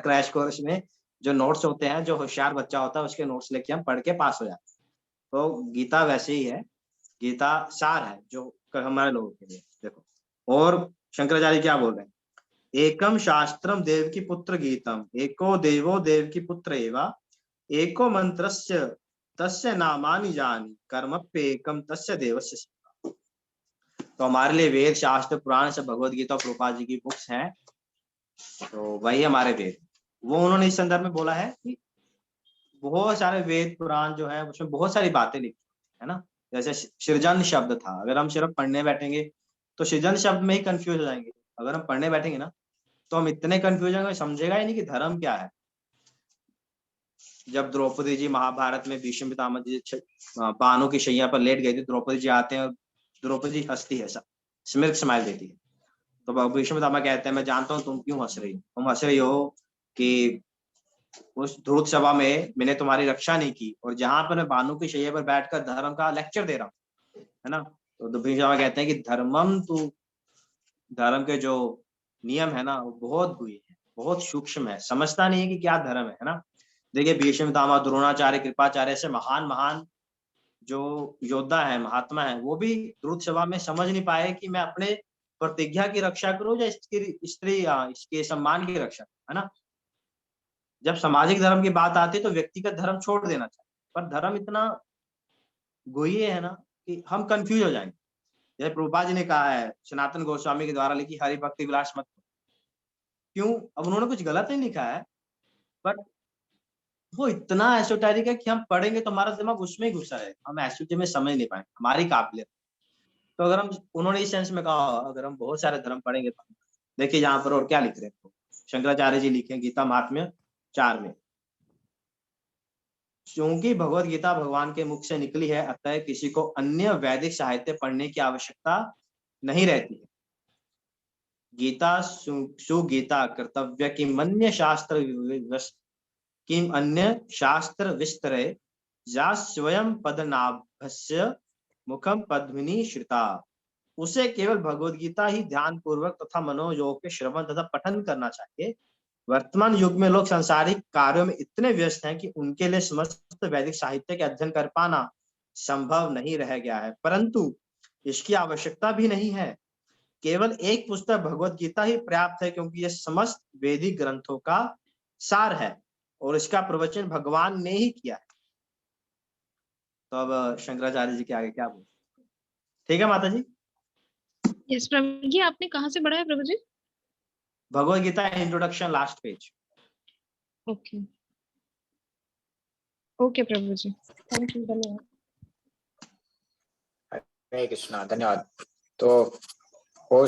Speaker 1: क्रैश कोर्स में जो नोट्स होते हैं, जो होशियार बच्चा होता है उसके नोट्स लेके हम पढ़ के पास हो जाते हैं। तो गीता वैसे ही है, गीता सार है जो हमारे लोगों के लिए। देखो, और शंकराचार्य क्या बोल रहे हैं? एकम शास्त्रम देवकी पुत्र गीतम, एको देवो देवकी पुत्र एवा, एको मंत्रस्य तस्य नामानि जानी, कर्मप्येकम तस्य देवस्य सेवा। तो हमारे लिए वेद, शास्त्र, पुराण सब भगवद गीता और प्रभुपाद जी की बुक्स हैं। तो वही हमारे वेद। वो उन्होंने इस संदर्भ में बोला है कि बहुत सारे वेद पुराण जो है उसमें बहुत सारी बातें लिखी है ना। जैसे सृजन शब्द था, अगर हम सिर्फ पढ़ने बैठेंगे तो सृजन शब्द में ही कंफ्यूज हो जाएंगे। अगर हम पढ़ने बैठेंगे ना तो हम इतने कंफ्यूज होंगे, समझेगा ही नहीं कि धर्म क्या है। जब द्रौपदी जी महाभारत में भीष्म पितामह जी बाणों की शैया पर लेट गई थी, द्रौपदी जी आते हैं और द्रौपदी हंसती है, सब स्मिर्क स्माइल देती है। तो भीष्म पितामह कहते हैं, मैं जानता हूँ तुम क्यों हंस रही हो। तुम हंस रही हो कि उस ध्रुत सभा में मैंने तुम्हारी रक्षा नहीं की, और जहां पर मैं बानू की शैया पर बैठकर धर्म का लेक्चर दे रहा हूँ, है ना। तो भीष्म पितामह कहते हैं कि धर्म के जो नियम है ना वो बहुत गुह्य है, बहुत सूक्ष्म है, समझता नहीं है कि क्या धर्म है ना। देखिए, भीष्म पितामह, द्रोणाचार्य, कृपाचार्य से महान महान जो योद्धा है, महात्मा है, वो भी द्रुत सभा में समझ नहीं पाए कि मैं अपने प्रतिज्ञा की रक्षा करूं या इसके सम्मान की रक्षा, है ना। जब सामाजिक धर्म की बात आती है तो व्यक्तिगत धर्म छोड़ देना चाहिए, पर धर्म इतना गुह्य है ना कि हम कंफ्यूज हो जाएंगे। जैसे प्रभुपाद जी ने कहा है सनातन गोस्वामी के द्वारा लिखी हरि भक्ति विलास मत। क्यों? अब उन्होंने कुछ गलत नहीं लिखा है, बट वो इतना एसोटेरिक है कि हम पढ़ेंगे तो हमारा दिमाग उसमें ही घुसा है, हम एसोटे में समझ नहीं पाएंगे, हमारी काबिलियत। तो अगर हम, उन्होंने इस सेंस में कहा, अगर हम बहुत सारे धर्म पढ़ेंगे तो देखिए यहाँ पर और क्या लिख रहे हैं। शंकराचार्य जी लिखे गीता महात्म्य 4 में, क्योंकि भगवत गीता भगवान के मुख से निकली है, अतः किसी को अन्य वैदिक साहित्य पढ़ने की आवश्यकता नहीं रहती है। गीता सुगीता कर्तव्य की अन्य शास्त्र किम अन्य शास्त्र विस्तरे जा स्वयं पदनाभस्य मुखम पद्मिनी श्रिता। उसे केवल भगवद गीता ही ध्यान पूर्वक तथा मनोयोग के श्रवण तथा पठन करना चाहिए। वर्तमान युग में लोग सांसारिक कार्यों में इतने व्यस्त हैं कि उनके लिए समस्त वैदिक साहित्य के अध्ययन कर पाना संभव नहीं रह गया है, परंतु इसकी आवश्यकता भी नहीं है। केवल एक पुस्तक भगवद गीता ही पर्याप्त है, क्योंकि यह समस्त वैदिक ग्रंथों का सार है और इसका प्रवचन भगवान ने ही किया है। तो अब शंकराचार्य जी के आगे क्या बोल? ठीक है माता जी।
Speaker 15: यस प्रभु जी, आपने कहाँ से पढ़ा है प्रभु जी?
Speaker 1: Bhagavad Gita introduction, last page.
Speaker 15: Okay okay प्रभु जी, थैंक यू, धन्यवाद।
Speaker 14: हरे कृष्णा, धन्यवाद। तो